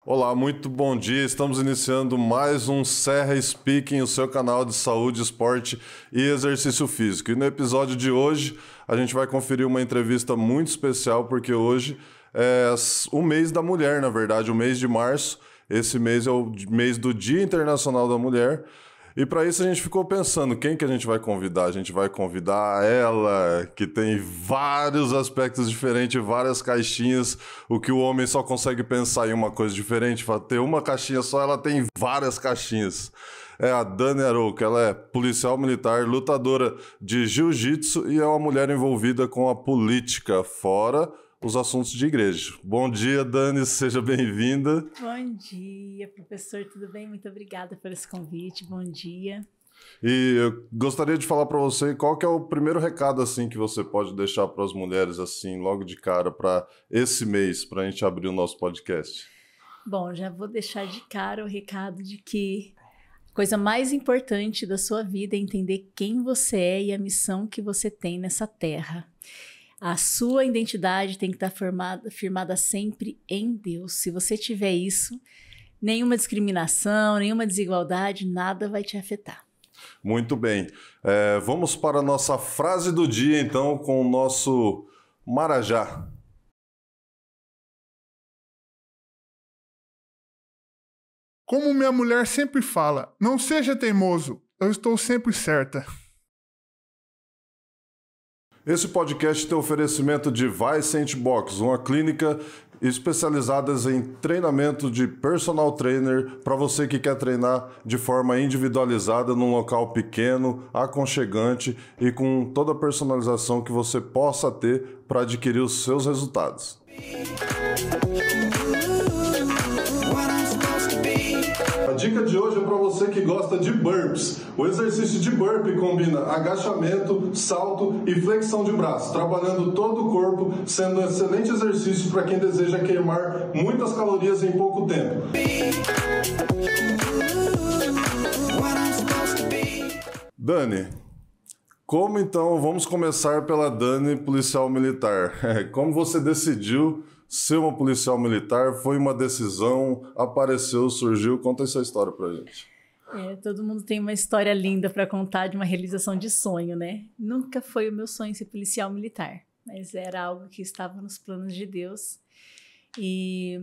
Olá, muito bom dia. Estamos iniciando mais um Serra Speaking, o seu canal de saúde, esporte e exercício físico. E no episódio de hoje, a gente vai conferir uma entrevista muito especial, porque hoje é o mês da mulher, na verdade, o mês de março. Esse mês é o mês do Dia Internacional da Mulher. E para isso a gente ficou pensando, quem que a gente vai convidar? A gente vai convidar ela, que tem vários aspectos diferentes, várias caixinhas, o que o homem só consegue pensar em uma coisa diferente, para ter uma caixinha só, ela tem várias caixinhas. É a Dani Arouca, ela é policial militar, lutadora de jiu-jitsu e é uma mulher envolvida com a política, fora os assuntos de igreja. Bom dia, Dani, seja bem-vinda. Bom dia, professor, tudo bem? Muito obrigada por esse convite, bom dia. E eu gostaria de falar para você qual que é o primeiro recado assim que você pode deixar para as mulheres assim logo de cara para esse mês, para a gente abrir o nosso podcast. Bom, já vou deixar de cara o recado de que a coisa mais importante da sua vida é entender quem você é e a missão que você tem nessa terra. A sua identidade tem que estar firmada sempre em Deus. Se você tiver isso, nenhuma discriminação, nenhuma desigualdade, nada vai te afetar. Muito bem. Vamos para a nossa frase do dia, então, com o nosso Marajá. Como minha mulher sempre fala, não seja teimoso, eu estou sempre certa. Esse podcast tem oferecimento de Vicent Box, uma clínica especializada em treinamento de personal trainer para você que quer treinar de forma individualizada num local pequeno, aconchegante e com toda a personalização que você possa ter para adquirir os seus resultados. A dica de hoje é para você que gosta de burpees. O exercício de burpee combina agachamento, salto e flexão de braço, trabalhando todo o corpo, sendo um excelente exercício para quem deseja queimar muitas calorias em pouco tempo. Dani, como então, vamos começar pela Dani, policial militar. Como você decidiu ser uma policial militar? Foi uma decisão? Apareceu, surgiu? Conta essa história pra gente. Todo mundo tem uma história linda para contar de uma realização de sonho, né? Nunca foi o meu sonho ser policial militar, mas era algo que estava nos planos de Deus. E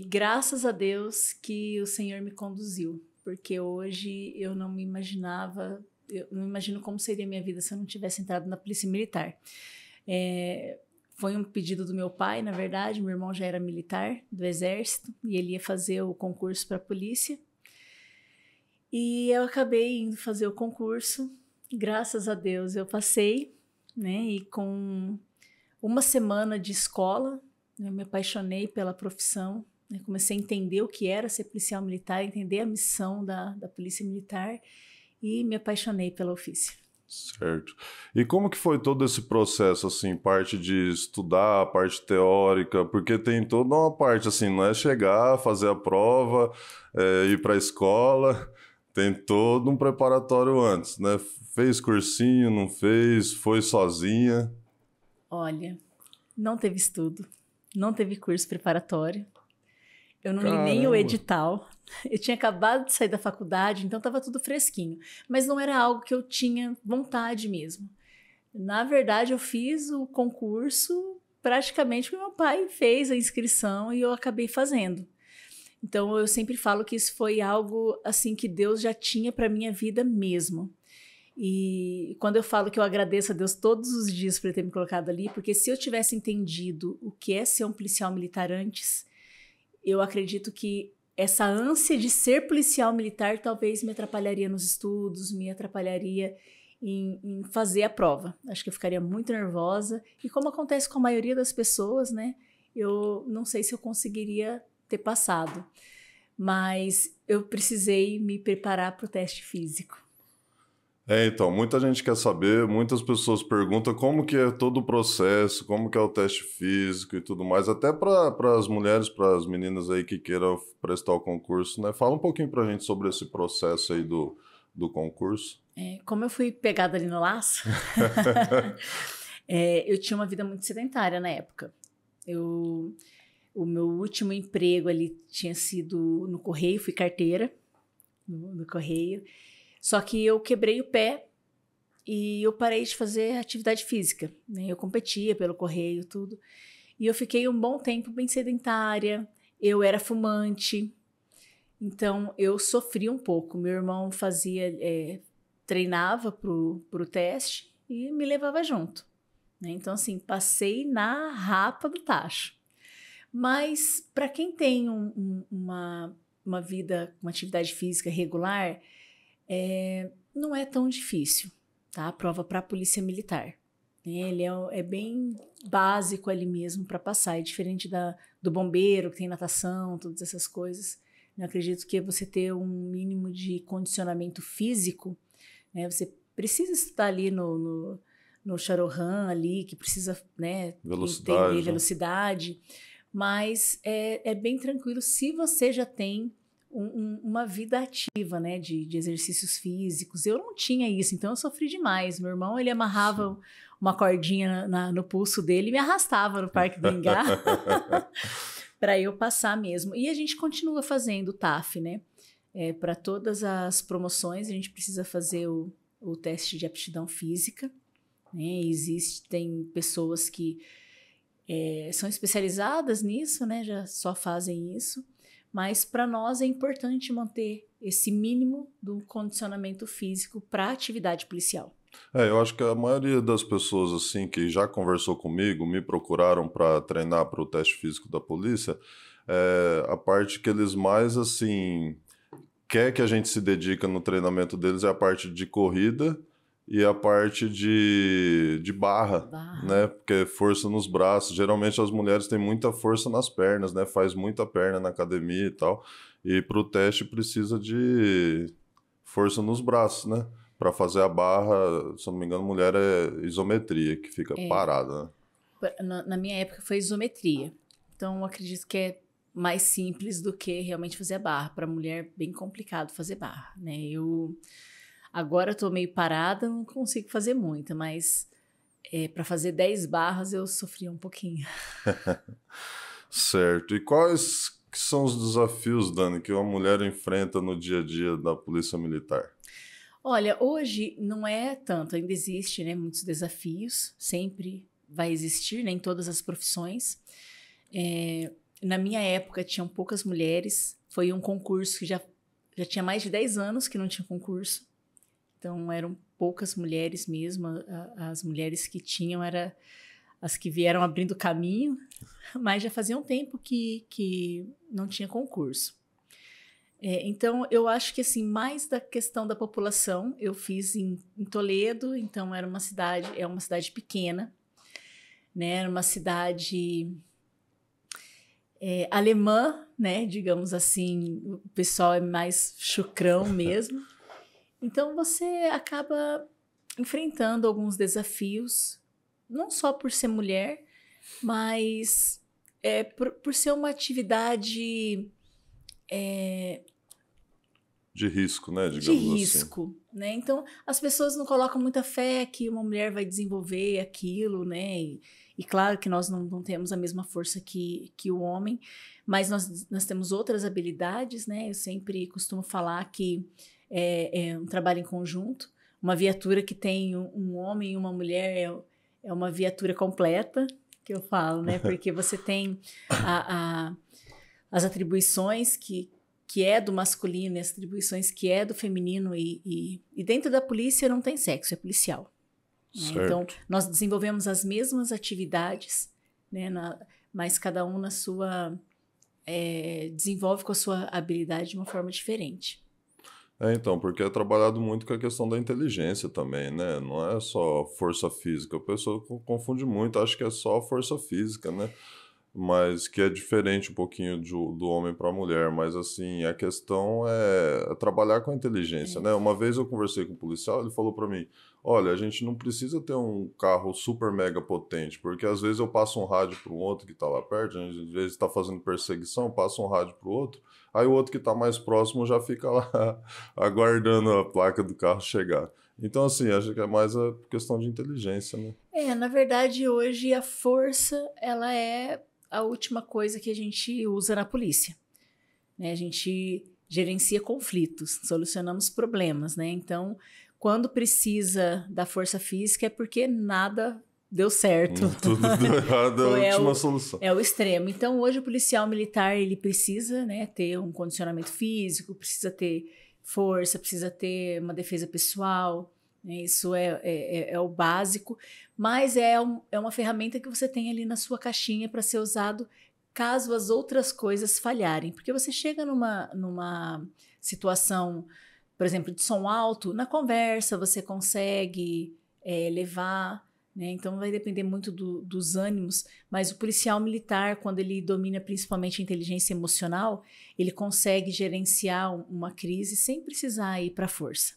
graças a Deus que o Senhor me conduziu, porque hoje eu não me imaginava, eu não imagino como seria a minha vida se eu não tivesse entrado na polícia militar. Foi um pedido do meu pai, na verdade. Meu irmão já era militar do exército e ele ia fazer o concurso para a polícia. E eu acabei indo fazer o concurso. Graças a Deus eu passei, né? E com uma semana de escola, eu me apaixonei pela profissão. Né? Comecei a entender o que era ser policial militar, entender a missão da polícia militar e me apaixonei pelo ofício. Certo. E como que foi todo esse processo, assim, parte de estudar, parte teórica, porque tem toda uma parte, assim, não é chegar, fazer a prova, ir para a escola, tem todo um preparatório antes, né? Fez cursinho, não fez, foi sozinha? Olha, não teve estudo, não teve curso preparatório, eu não li nem o edital. Eu tinha acabado de sair da faculdade, então estava tudo fresquinho. Mas não era algo que eu tinha vontade mesmo. Na verdade, eu fiz o concurso praticamente porque meu pai fez a inscrição e eu acabei fazendo. Então, eu sempre falo que isso foi algo assim que Deus já tinha para minha vida mesmo. E quando eu falo que eu agradeço a Deus todos os dias por ele ter me colocado ali, porque se eu tivesse entendido o que é ser um policial militar antes, eu acredito que essa ânsia de ser policial militar talvez me atrapalharia nos estudos, me atrapalharia em fazer a prova. Acho que eu ficaria muito nervosa. E como acontece com a maioria das pessoas, né? Eu não sei se eu conseguiria ter passado. Mas eu precisei me preparar para o teste físico. Então, muita gente quer saber, muitas pessoas perguntam como que é todo o processo, como que é o teste físico e tudo mais, até para as mulheres, para as meninas aí que queiram prestar o concurso, né? Fala um pouquinho para a gente sobre esse processo aí do concurso. Como eu fui pegada ali no laço, eu tinha uma vida muito sedentária na época. Eu O meu último emprego ali tinha sido no Correio, fui carteira no Correio. Só que eu quebrei o pé e eu parei de fazer atividade física, né? Eu competia pelo Correio, tudo. E eu fiquei um bom tempo bem sedentária, eu era fumante, então eu sofri um pouco. Meu irmão treinava pro teste e me levava junto, né? Então, assim, passei na rapa do tacho. Mas para quem tem uma vida, uma atividade física regular, não é tão difícil, tá? A prova para a Polícia Militar. Ele é bem básico ali mesmo para passar. É diferente do bombeiro, que tem natação, todas essas coisas. Eu acredito que você ter um mínimo de condicionamento físico, né? Você precisa estar ali no Shadowrun ali, que precisa, né, entender velocidade. Mas é bem tranquilo se você já tem uma vida ativa, né, de exercícios físicos. Eu não tinha isso, então eu sofri demais. Meu irmão, ele amarrava uma cordinha no pulso dele e me arrastava no Parque do Ingá para eu passar mesmo. E a gente continua fazendo o TAF, né? Para todas as promoções, a gente precisa fazer o teste de aptidão física, né? Existem pessoas que são especializadas nisso, né? Já só fazem isso, mas para nós é importante manter esse mínimo do condicionamento físico para a atividade policial. Eu acho que a maioria das pessoas assim que já conversou comigo, me procuraram para treinar para o teste físico da polícia, a parte que eles mais assim quer que a gente se dedica no treinamento deles é a parte de corrida e a parte de barra, né? Porque é força nos braços. Geralmente as mulheres têm muita força nas pernas, né? Faz muita perna na academia e tal. E para o teste precisa de força nos braços, né? Para fazer a barra, se eu não me engano, mulher é isometria, que fica parada, né? Na minha época foi isometria. Então eu acredito que é mais simples do que realmente fazer a barra. Para mulher, bem complicado fazer barra, né? Agora eu tô meio parada, não consigo fazer muita, mas para fazer 10 barras eu sofri um pouquinho. Certo. E quais que são os desafios, Dani, que uma mulher enfrenta no dia a dia da Polícia Militar? Olha, hoje não é tanto, ainda existe, né, muitos desafios, sempre vai existir, né, em todas as profissões. Na minha época tinham poucas mulheres, foi um concurso que já tinha mais de 10 anos que não tinha concurso. Então, eram poucas mulheres mesmo, as mulheres que tinham eram as que vieram abrindo caminho, mas já fazia um tempo que não tinha concurso. Então, eu acho que, assim, mais da questão da população, eu fiz em Toledo, então é uma cidade pequena, né? Era uma cidade alemã, né? Digamos assim, o pessoal é mais chucrão mesmo. Então, você acaba enfrentando alguns desafios, não só por ser mulher, mas por ser uma atividade de risco, né? Digamos de risco, assim, né? Então, as pessoas não colocam muita fé que uma mulher vai desenvolver aquilo, né? E claro que nós não temos a mesma força que o homem, mas nós temos outras habilidades, né? Eu sempre costumo falar que é um trabalho em conjunto. Uma viatura que tem um homem e uma mulher é uma viatura completa, que eu falo, né? Porque você tem as atribuições que é do masculino e as atribuições que é do feminino e dentro da polícia não tem sexo, é policial. Né? Então, nós desenvolvemos as mesmas atividades, né? Mas cada um desenvolve com a sua habilidade de uma forma diferente. Então, porque é trabalhado muito com a questão da inteligência também, né? Não é só força física. A pessoa confunde muito, acha que é só força física, né? Mas que é diferente um pouquinho do homem para a mulher. Mas, assim, a questão é trabalhar com a inteligência, né? Uma vez eu conversei com um policial, ele falou para mim, olha, a gente não precisa ter um carro super mega potente, porque às vezes eu passo um rádio para o outro que está lá perto, às vezes está fazendo perseguição, passa um rádio para o outro, aí o outro que está mais próximo já fica lá aguardando a placa do carro chegar. Então, assim, acho que é mais a questão de inteligência, né? Na verdade, hoje a força, ela é a última coisa que a gente usa na polícia, né? A gente gerencia conflitos, solucionamos problemas, né? Então, quando precisa da força física é porque nada deu certo. Tudo deu errado, é a última solução. É o extremo. Então, hoje o policial militar, ele precisa, né, ter um condicionamento físico, precisa ter força, precisa ter uma defesa pessoal, né? Isso é o básico, mas é uma ferramenta que você tem ali na sua caixinha para ser usado caso as outras coisas falharem. Porque você chega numa situação, por exemplo, de som alto, na conversa você consegue levar, né? Então vai depender muito dos ânimos, mas o policial militar, quando ele domina principalmente a inteligência emocional, ele consegue gerenciar uma crise sem precisar ir para a força,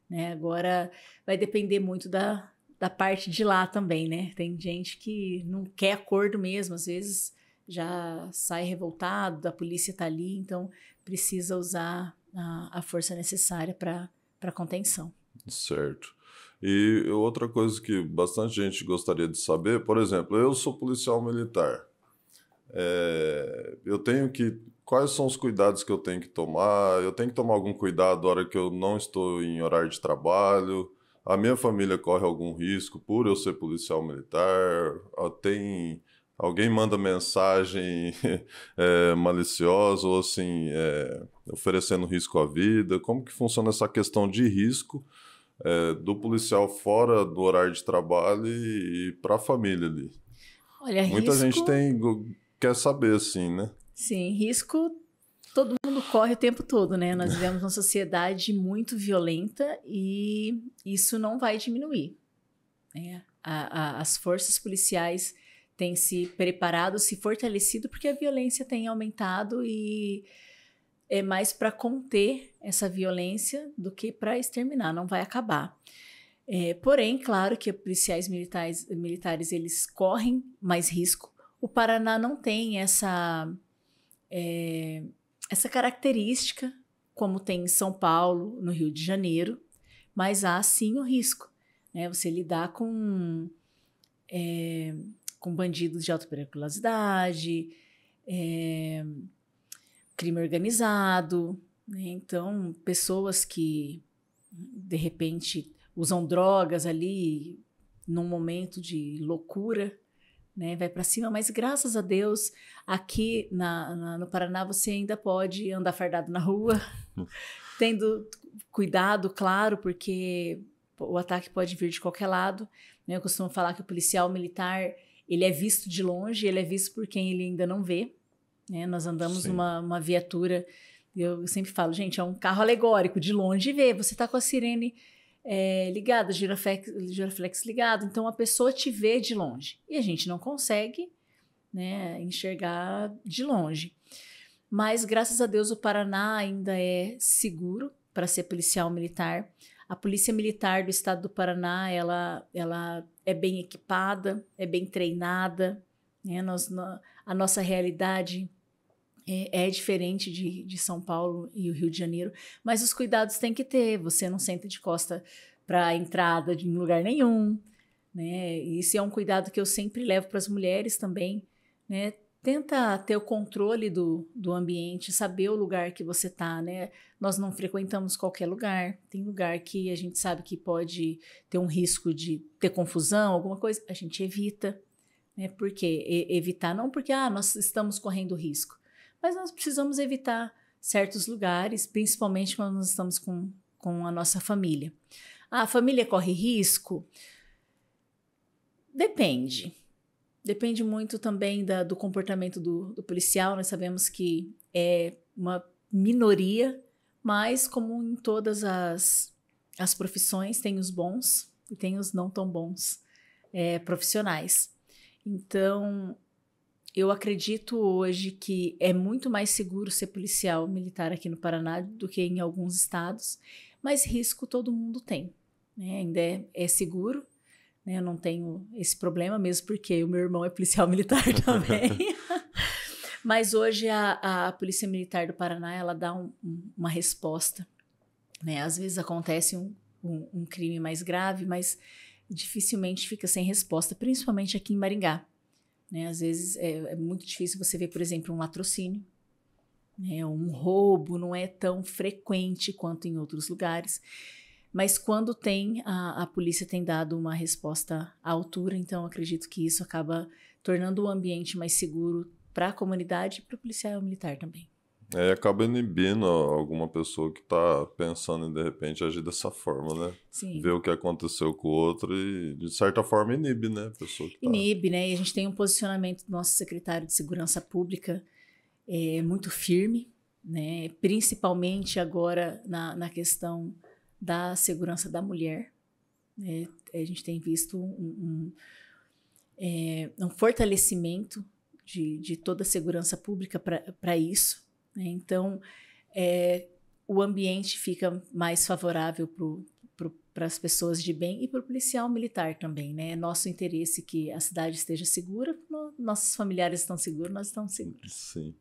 né? Agora vai depender muito da parte de lá também, né? Tem gente que não quer acordo mesmo, às vezes já sai revoltado, a polícia está ali, então precisa usar a força necessária para contenção. Certo. E outra coisa que bastante gente gostaria de saber, por exemplo, eu sou policial militar. Eu tenho que... Quais são os cuidados que eu tenho que tomar? Eu tenho que tomar algum cuidado na hora que eu não estou em horário de trabalho? A minha família corre algum risco por eu ser policial militar? Alguém manda mensagem maliciosa ou assim, oferecendo risco à vida? Como que funciona essa questão de risco do policial fora do horário de trabalho e para a família ali? Olha, muita risco... gente quer saber, assim, né? Sim, risco todo mundo corre o tempo todo, né? Nós vivemos uma sociedade muito violenta e isso não vai diminuir, né? As forças policiais têm se preparado, se fortalecido, porque a violência tem aumentado e é mais para conter essa violência do que para exterminar, não vai acabar. Porém, claro que policiais militares eles correm mais risco. O Paraná não tem essa característica como tem em São Paulo, no Rio de Janeiro, mas há sim o risco, né? Você lidar com bandidos de alta periculosidade, crime organizado, né? Então, pessoas que, de repente, usam drogas ali num momento de loucura, né? Vai para cima, mas graças a Deus, aqui no Paraná você ainda pode andar fardado na rua, tendo cuidado, claro, porque o ataque pode vir de qualquer lado, né? Eu costumo falar que o policial militar, ele é visto de longe, ele é visto por quem ele ainda não vê, né? Nós andamos numa viatura, eu sempre falo, gente, é um carro alegórico, de longe vê, você está com a sirene ligada, giroflex ligado, então a pessoa te vê de longe, e a gente não consegue, né, enxergar de longe. Mas, graças a Deus, o Paraná ainda é seguro para ser policial militar. A Polícia Militar do Estado do Paraná, ela é bem equipada, é bem treinada, né? A nossa realidade é diferente de São Paulo e o Rio de Janeiro, mas os cuidados tem que ter. Você não senta de costa para a entrada de lugar nenhum, né? Isso é um cuidado que eu sempre levo para as mulheres também, né? Tenta ter o controle do ambiente, saber o lugar que você está, né? Nós não frequentamos qualquer lugar. Tem lugar que a gente sabe que pode ter um risco de ter confusão, alguma coisa, a gente evita, né? Por quê? Evitar não porque nós estamos correndo risco, mas nós precisamos evitar certos lugares, principalmente quando nós estamos com a nossa família. A família corre risco? Depende. Depende muito também do comportamento do policial. Nós sabemos que é uma minoria, mas como em todas as profissões, tem os bons e tem os não tão bons profissionais. Então, eu acredito hoje que é muito mais seguro ser policial militar aqui no Paraná do que em alguns estados, mas risco todo mundo tem, né? Ainda é seguro. Eu não tenho esse problema, mesmo porque o meu irmão é policial militar também. Mas hoje a Polícia Militar do Paraná, ela dá uma resposta, né? Às vezes acontece um crime mais grave, mas dificilmente fica sem resposta, principalmente aqui em Maringá, né? Às vezes é muito difícil você ver, por exemplo, um latrocínio, né? Um roubo não é tão frequente quanto em outros lugares. Mas quando tem, a polícia tem dado uma resposta à altura, então acredito que isso acaba tornando o ambiente mais seguro para a comunidade e para o policial militar também. Acaba inibindo alguma pessoa que está pensando em, de repente, agir dessa forma, né? Sim. Ver o que aconteceu com o outro e, de certa forma, inibe, né? A pessoa que Inibe, né? E a gente tem um posicionamento do nosso secretário de Segurança Pública muito firme, né? Principalmente agora na questão da segurança da mulher, né? A gente tem visto um fortalecimento de toda a segurança pública para isso, né? Então, o ambiente fica mais favorável para as pessoas de bem e para o policial militar também, né? É nosso interesse que a cidade esteja segura, nossos familiares estão seguros, nós estamos seguros. Sim.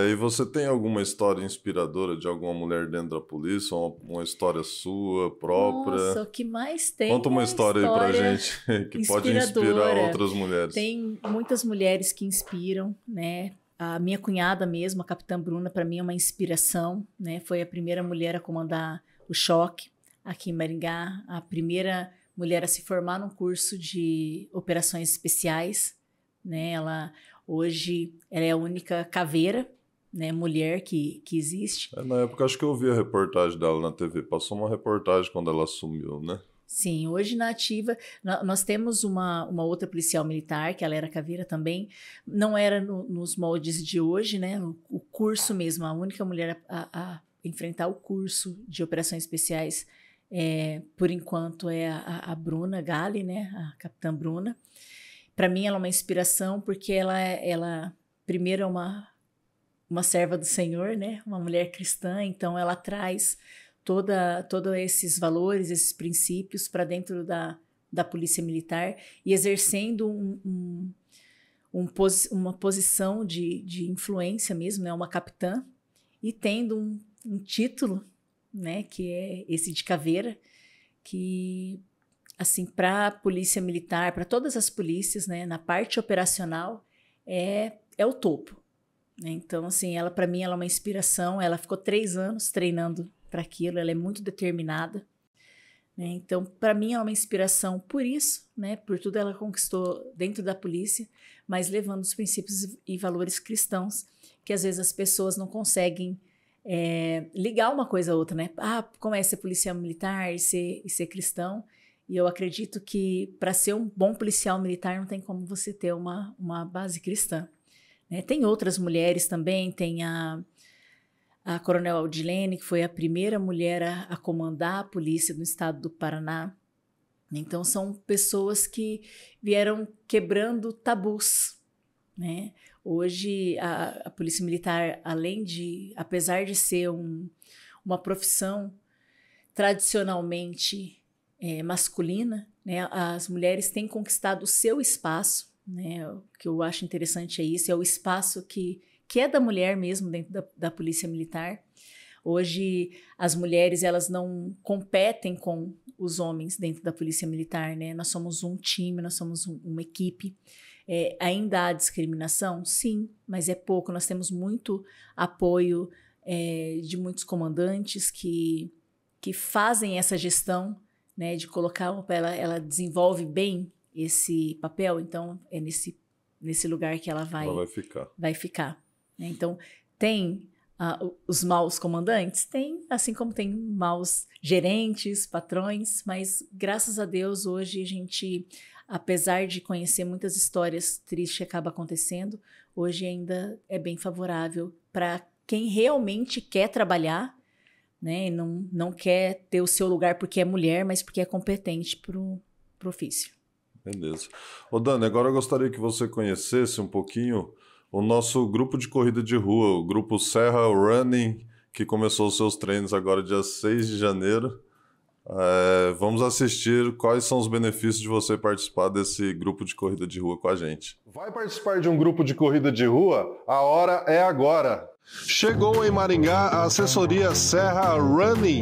E você tem alguma história inspiradora de alguma mulher dentro da polícia? Uma história sua, própria? Nossa, o que mais tem. Conta uma história aí pra gente que pode inspirar outras mulheres. Tem muitas mulheres que inspiram, né? A minha cunhada mesmo, a Capitã Bruna, para mim é uma inspiração, né? Foi a primeira mulher a comandar o choque aqui em Maringá, a primeira mulher a se formar num curso de operações especiais, né? Hoje ela é a única caveira, né, mulher que existe. Na época acho que eu vi a reportagem dela na TV, passou uma reportagem quando ela assumiu, né? Sim, hoje na ativa, nós temos uma outra policial militar, que ela era caveira também, não era nos moldes de hoje, né? O curso mesmo, a única mulher a enfrentar o curso de operações especiais, por enquanto, é a Bruna Galli, né? A Capitã Bruna. Para mim, ela é uma inspiração, porque ela primeiro é uma serva do Senhor, né? Uma mulher cristã, então ela traz todos esses valores, esses princípios para dentro da polícia militar e exercendo uma posição de influência mesmo, né? Uma capitã, e tendo um título, né? Que é esse de caveira, que, assim, para a polícia militar, para todas as polícias, né? Na parte operacional, é o topo, né? Então, assim, para mim, ela é uma inspiração. Ela ficou 3 anos treinando para aquilo, ela é muito determinada, né? Então, para mim, é uma inspiração por isso, né? Por tudo ela conquistou dentro da polícia, mas levando os princípios e valores cristãos, que às vezes as pessoas não conseguem ligar uma coisa a outra, né? Como é ser policial militar e ser cristão? E eu acredito que para ser um bom policial militar não tem como você ter uma base cristã, né? Tem outras mulheres também, tem a Coronel Aldilene, que foi a primeira mulher a comandar a polícia no estado do Paraná. Então, são pessoas que vieram quebrando tabus, né? Hoje, a polícia militar, apesar de ser uma profissão tradicionalmente masculina, né? As mulheres têm conquistado o seu espaço, né? O que eu acho interessante é isso, é o espaço que é da mulher mesmo dentro da polícia militar. Hoje, as mulheres, elas não competem com os homens dentro da polícia militar, né? Nós somos um time, nós somos uma equipe. Ainda há discriminação? Sim, mas é pouco. Nós temos muito apoio de muitos comandantes que fazem essa gestão, né? De colocar ela desenvolve bem esse papel, então é nesse lugar que ela vai ficar. Então, tem os maus comandantes? Tem, assim como tem maus gerentes, patrões, mas graças a Deus hoje a gente, apesar de conhecer muitas histórias tristes que acabam acontecendo, hoje ainda é bem favorável para quem realmente quer trabalhar, né? E não quer ter o seu lugar porque é mulher, mas porque é competente pro ofício. Beleza. Dani, agora eu gostaria que você conhecesse um pouquinho o nosso grupo de corrida de rua, o grupo Serra Running, que começou os seus treinos agora dia 6 de janeiro. Vamos assistir quais são os benefícios de você participar desse grupo de corrida de rua com a gente. Vai participar de um grupo de corrida de rua? A hora é agora! Chegou em Maringá a assessoria Serra Running.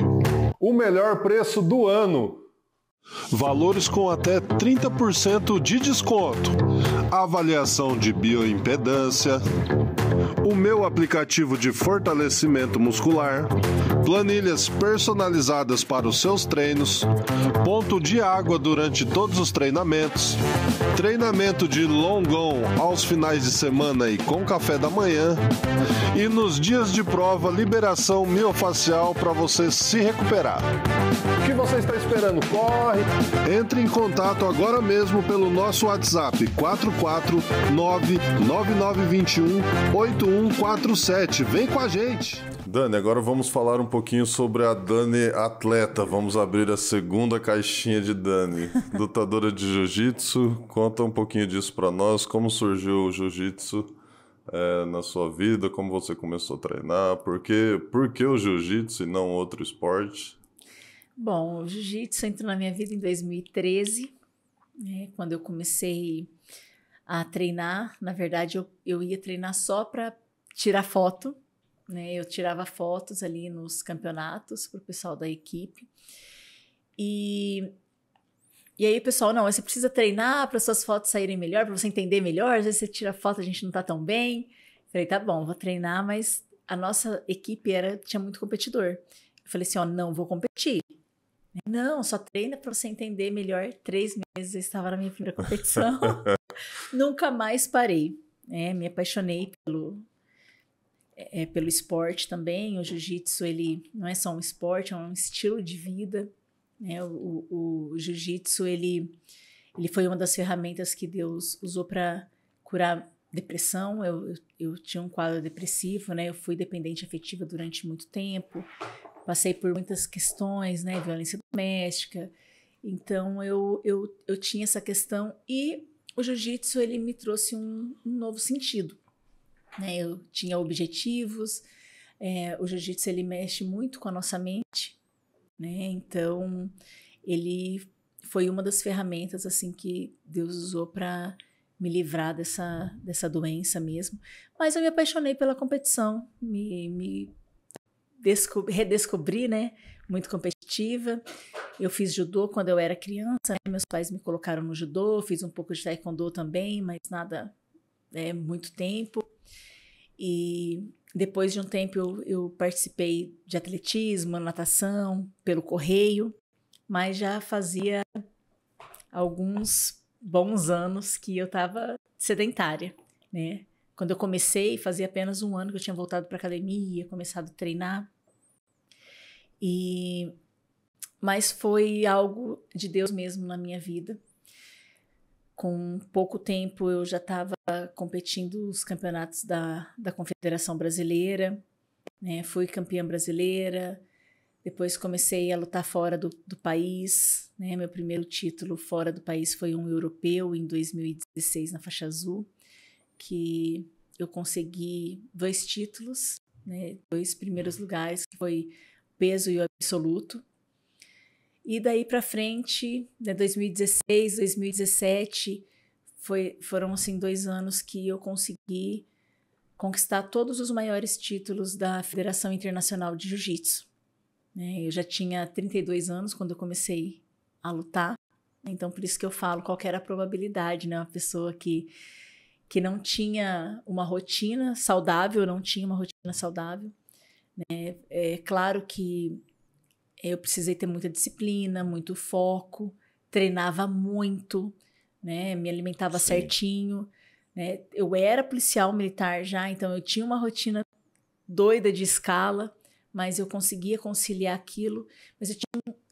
O melhor preço do ano. Valores com até 30% de desconto. avaliação de bioimpedância, o meu aplicativo de fortalecimento muscular, planilhas personalizadas para os seus treinos, ponto de água durante todos os treinamentos, treinamento de longão aos finais de semana e com café da manhã, e nos dias de prova, liberação miofacial para você se recuperar. O que você está esperando? Corre! Entre em contato agora mesmo pelo nosso WhatsApp 449-9921-8147. Vem com a gente! Dani, agora vamos falar um pouquinho sobre a Dani atleta. Vamos abrir a segunda caixinha de Dani. Lutadora de jiu-jitsu, conta um pouquinho disso para nós. Como surgiu o jiu-jitsu na sua vida? Como você começou a treinar? Por que o jiu-jitsu e não outro esporte? Bom, o jiu-jitsu entrou na minha vida em 2013, quando eu comecei a treinar. Na verdade, eu ia treinar só para tirar foto, né? Eu tirava fotos ali nos campeonatos para o pessoal da equipe. E aí o pessoal, não, você precisa treinar para suas fotos saírem melhor, para você entender melhor. Às vezes você tira foto, a gente não tá tão bem. Falei, tá bom, vou treinar, mas a nossa equipe tinha muito competidor. Eu falei assim, não vou competir. Não, só treina para você entender melhor. 3 meses eu estava na minha primeira competição. Nunca mais parei. Me apaixonei pelo esporte também. O jiu-jitsu, ele não é só um esporte, é um estilo de vida. O jiu-jitsu, ele foi uma das ferramentas que Deus usou para curar depressão. Eu tinha um quadro depressivo, eu fui dependente afetiva durante muito tempo. Passei por muitas questões, violência doméstica. Então, eu tinha essa questão e o jiu-jitsu, ele me trouxe um novo sentido. Eu tinha objetivos, o jiu-jitsu, ele mexe muito com a nossa mente, então ele foi uma das ferramentas assim, que Deus usou para me livrar dessa doença mesmo. Mas eu me apaixonei pela competição, me redescobri, muito competitiva. Eu fiz judô quando eu era criança, meus pais me colocaram no judô, fiz um pouco de taekwondo também, mas nada, muito tempo. E depois de um tempo eu participei de atletismo, natação, pelo correio, mas já fazia alguns bons anos que eu estava sedentária, Quando eu comecei, fazia apenas 1 ano que eu tinha voltado para a academia, começado a treinar. Mas foi algo de Deus mesmo na minha vida. Com pouco tempo eu já estava competindo os campeonatos da Confederação Brasileira, fui campeã brasileira, depois comecei a lutar fora do país, meu primeiro título fora do país foi um europeu em 2016 na faixa azul, que eu consegui 2 títulos, 2 primeiros lugares, que foi peso e o absoluto. E daí para frente, 2016, 2017, foram assim 2 anos que eu consegui conquistar todos os maiores títulos da Federação Internacional de Jiu-Jitsu. Eu já tinha 32 anos quando eu comecei a lutar, então por isso que eu falo qual que era a probabilidade, uma pessoa que não tinha uma rotina saudável, É claro que eu precisei ter muita disciplina, muito foco, treinava muito, me alimentava certinho, Eu era policial militar já, então eu tinha uma rotina doida de escala, mas eu conseguia conciliar aquilo, mas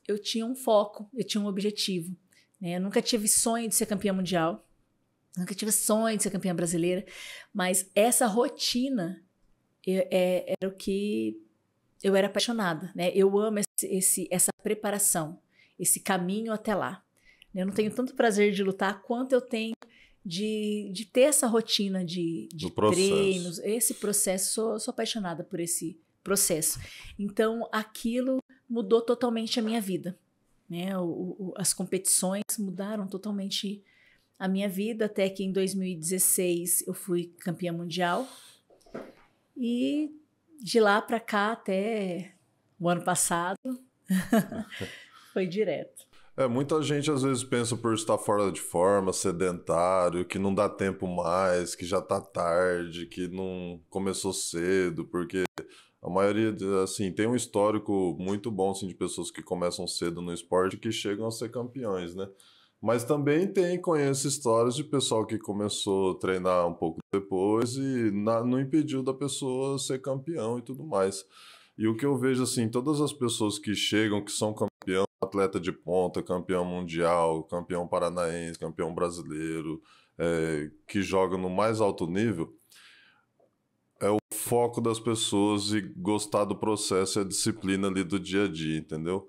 eu tinha um foco, eu tinha um objetivo. Eu nunca tive sonho de ser campeã mundial, nunca tive sonho de ser campeã brasileira, mas essa rotina era o que eu era apaixonada, Eu amo essa preparação, esse caminho até lá. Eu não tenho tanto prazer de lutar quanto eu tenho de ter essa rotina de treinos, esse processo. Sou apaixonada por esse processo. Então, aquilo mudou totalmente a minha vida. As competições mudaram totalmente a minha vida, até que em 2016 eu fui campeã mundial. E de lá para cá até o ano passado foi direto. Muita gente às vezes pensa por estar fora de forma, sedentário, que não dá tempo mais, que já tá tarde, que não começou cedo, porque a maioria, assim, tem um histórico muito bom, assim, de pessoas que começam cedo no esporte e que chegam a ser campeões, né? Mas também conheço histórias de pessoal que começou a treinar um pouco depois e não impediu da pessoa ser campeão e tudo mais. E o que eu vejo, assim, todas as pessoas que chegam, que são campeão, atleta de ponta, campeão mundial, campeão paranaense, campeão brasileiro, que joga no mais alto nível, é o foco das pessoas e gostar do processo e a disciplina ali do dia a dia, entendeu?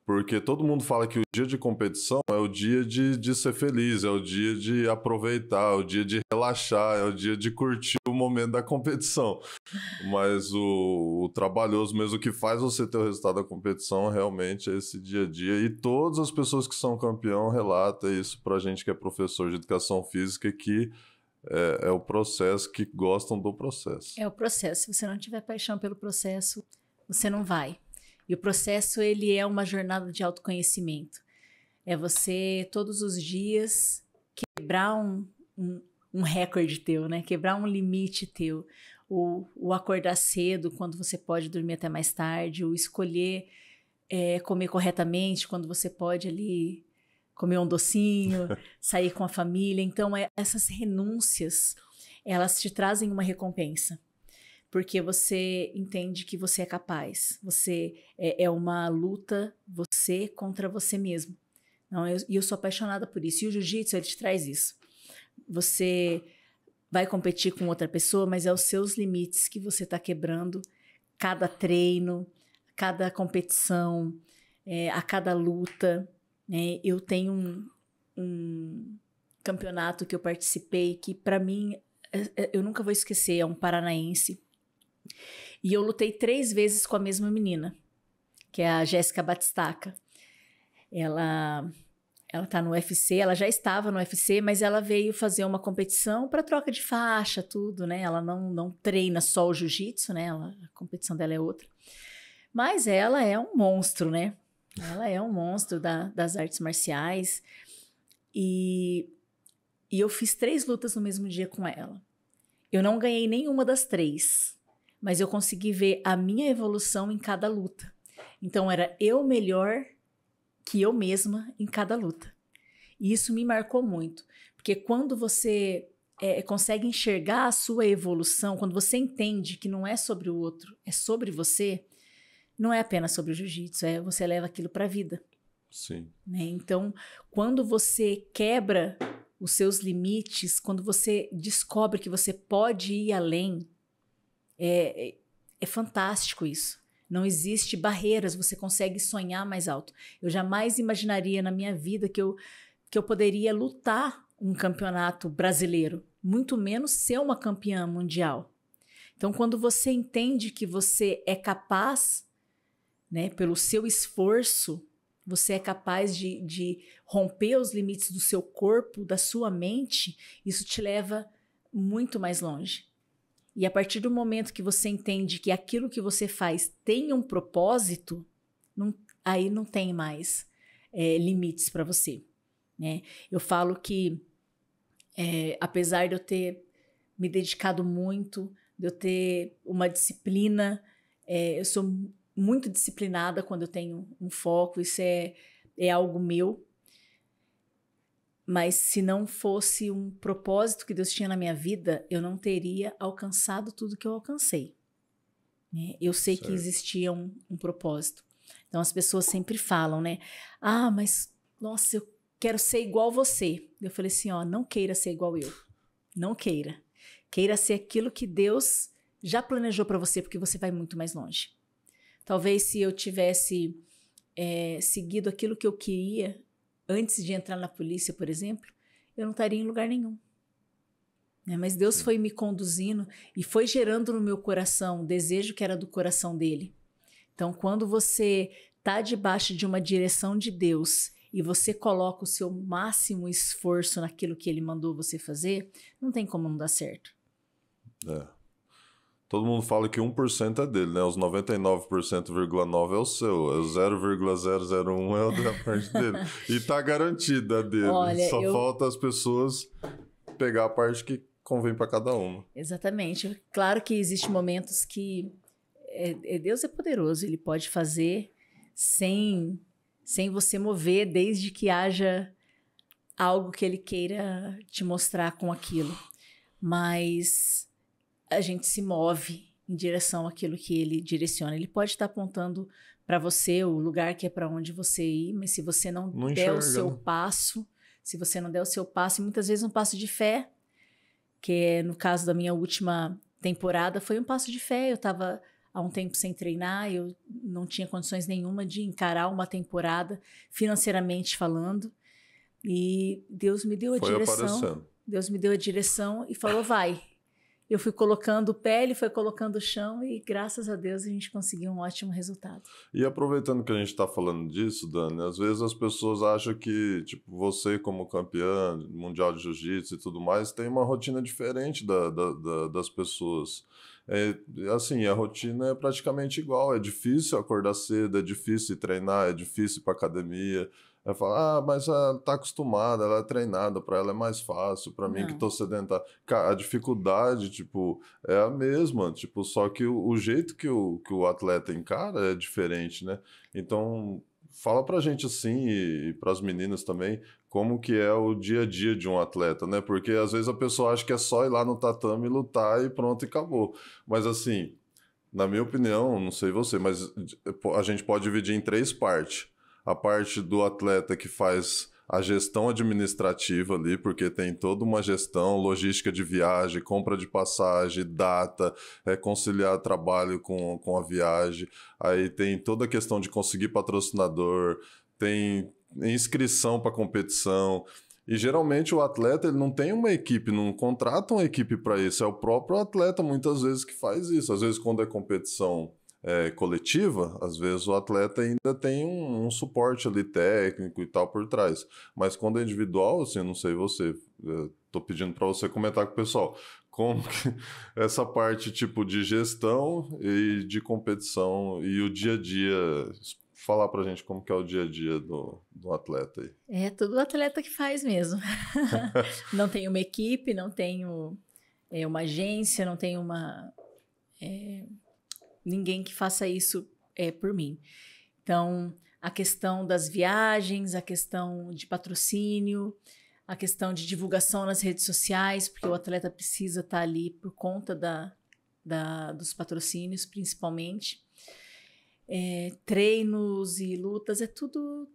Porque todo mundo fala que o dia de competição é o dia de ser feliz, é o dia de aproveitar, é o dia de relaxar, é o dia de curtir o momento da competição. Mas o trabalhoso mesmo, o que faz você ter o resultado da competição realmente é esse dia a dia. E todas as pessoas que são campeão relatam isso pra gente que é professor de educação física, que é o processo, que gostam do processo. É o processo. Se você não tiver paixão pelo processo, você não vai. E o processo, ele é uma jornada de autoconhecimento. É você, todos os dias, quebrar um recorde teu, né? Quebrar um limite teu. O acordar cedo, quando você pode dormir até mais tarde. O escolher comer corretamente, quando você pode ali comer um docinho, sair com a família. Então, essas renúncias, elas te trazem uma recompensa. Porque você entende que você é capaz. Você é uma luta, você contra você mesmo. E eu sou apaixonada por isso. E o jiu-jitsu, ele te traz isso. Você vai competir com outra pessoa, mas é os seus limites que você está quebrando. Cada treino, cada competição, a cada luta. Eu tenho um campeonato que eu participei que, para mim, eu nunca vou esquecer. É um paranaense. E eu lutei 3 vezes com a mesma menina, que é a Jéssica Batistaca. Ela tá no UFC, ela já estava no UFC, mas ela veio fazer uma competição para troca de faixa, tudo, né? Ela não treina só o jiu-jitsu, né? A competição dela é outra. Mas ela é um monstro, né? Ela é um monstro das artes marciais. E eu fiz 3 lutas no mesmo dia com ela. Eu não ganhei nenhuma das 3. Mas eu consegui ver a minha evolução em cada luta. Então, era eu melhor que eu mesma em cada luta. E isso me marcou muito. Porque quando você consegue enxergar a sua evolução, quando você entende que não é sobre o outro, é sobre você, não é apenas sobre o jiu-jitsu, você leva aquilo para a vida. Sim. Né? Então, quando você quebra os seus limites, quando você descobre que você pode ir além, é fantástico isso. Não existe barreiras, você consegue sonhar mais alto. Eu jamais imaginaria na minha vida que eu poderia lutar um campeonato brasileiro, muito menos ser uma campeã mundial. Então, quando você entende que você é capaz, né, pelo seu esforço, você é capaz de romper os limites do seu corpo, da sua mente, isso te leva muito mais longe. E a partir do momento que você entende que aquilo que você faz tem um propósito, aí não tem mais limites para você. Né? Eu falo que, apesar de eu ter me dedicado muito, de eu ter uma disciplina, eu sou muito disciplinada quando eu tenho um foco, isso é algo meu. Mas se não fosse um propósito que Deus tinha na minha vida, eu não teria alcançado tudo que eu alcancei. Né? Eu sei que existia um propósito. Então as pessoas sempre falam, né? Ah, mas nossa, eu quero ser igual você. Eu falei assim, não queira ser igual eu. Não queira. Queira ser aquilo que Deus já planejou para você, porque você vai muito mais longe. Talvez se eu tivesse seguido aquilo que eu queria antes de entrar na polícia, por exemplo, eu não estaria em lugar nenhum. Né? Mas Deus foi me conduzindo e foi gerando no meu coração o desejo que era do coração dele. Então, quando você está debaixo de uma direção de Deus e você coloca o seu máximo esforço naquilo que ele mandou você fazer, não tem como não dar certo. todo mundo fala que 1% é dele, né? Os 99,9% é o seu, o 0,001 é o da parte dele. E tá garantida a dele. Olha, Só falta as pessoas pegar a parte que convém para cada uma. Exatamente. Claro que existem momentos que Deus é poderoso, ele pode fazer sem você mover, desde que haja algo que ele queira te mostrar com aquilo. Mas a gente se move em direção àquilo que ele direciona. Ele pode estar apontando para você o lugar que é para onde você ir, mas se você não der o seu passo, e muitas vezes um passo de fé, que é no caso da minha última temporada, foi um passo de fé. Eu estava há um tempo sem treinar, eu não tinha condições nenhuma de encarar uma temporada, financeiramente falando, e Deus me deu a direção. Deus me deu a direção e falou, vai. Eu fui colocando o pé, ele foi colocando o chão e, graças a Deus, a gente conseguiu um ótimo resultado. E aproveitando que a gente está falando disso, Dani, às vezes as pessoas acham que, tipo, você como campeã mundial de jiu-jitsu e tudo mais, tem uma rotina diferente das pessoas. Assim, a rotina é praticamente igual, é difícil acordar cedo, é difícil treinar, é difícil ir para academia. Ela fala, mas ela tá acostumada, ela é treinada, para ela é mais fácil, para mim que tô sedentário. Cara, a dificuldade, tipo, é a mesma, tipo, só que o jeito que o atleta encara é diferente, né? Então, fala pra gente assim, e pras meninas também, como que é o dia a dia de um atleta, né? Porque às vezes a pessoa acha que é só ir lá no tatame, lutar e pronto, e acabou. Mas assim, na minha opinião, não sei você, mas a gente pode dividir em 3 partes. A parte do atleta que faz a gestão administrativa ali, porque tem toda uma gestão, logística de viagem, compra de passagem, data, conciliar trabalho com a viagem. Aí tem toda a questão de conseguir patrocinador, tem inscrição para competição. E geralmente o atleta ele não tem uma equipe, não contrata uma equipe para isso. É o próprio atleta muitas vezes que faz isso. Às vezes quando é competição coletiva, às vezes o atleta ainda tem um suporte ali técnico e tal por trás. Mas quando é individual, assim, eu não sei você, tô pedindo para você comentar com o pessoal, como que essa parte tipo de gestão e de competição e o dia a dia, falar pra gente como que é o dia a dia do atleta aí. É tudo o atleta que faz mesmo. Não tenho uma equipe, não tenho uma agência, não tenho ninguém que faça isso por mim. Então, a questão das viagens, a questão de patrocínio, a questão de divulgação nas redes sociais, porque o atleta precisa estar ali por conta dos patrocínios, principalmente. Treinos e lutas, é tudo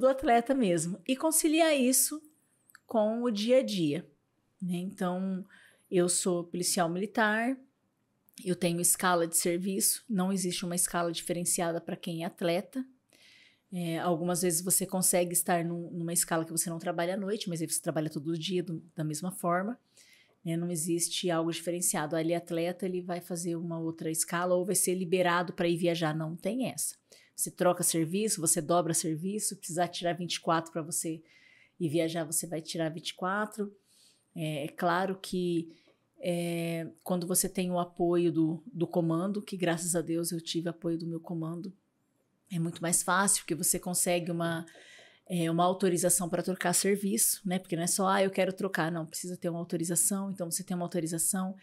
atleta mesmo. E conciliar isso com o dia a dia, né? Então, eu sou policial militar, eu tenho escala de serviço, não existe uma escala diferenciada para quem é atleta. Algumas vezes você consegue estar numa escala que você não trabalha à noite, mas aí você trabalha todo dia da mesma forma. Não existe algo diferenciado. Ali atleta, ele vai fazer uma outra escala ou vai ser liberado para ir viajar. Não tem essa. Você troca serviço, você dobra serviço, precisar tirar 24 para você ir viajar, você vai tirar 24. É claro que quando você tem o apoio do comando, que graças a Deus eu tive apoio do meu comando, é muito mais fácil, porque você consegue uma autorização para trocar serviço, né? Porque não é só, eu quero trocar, não, precisa ter uma autorização, então você tem uma autorização.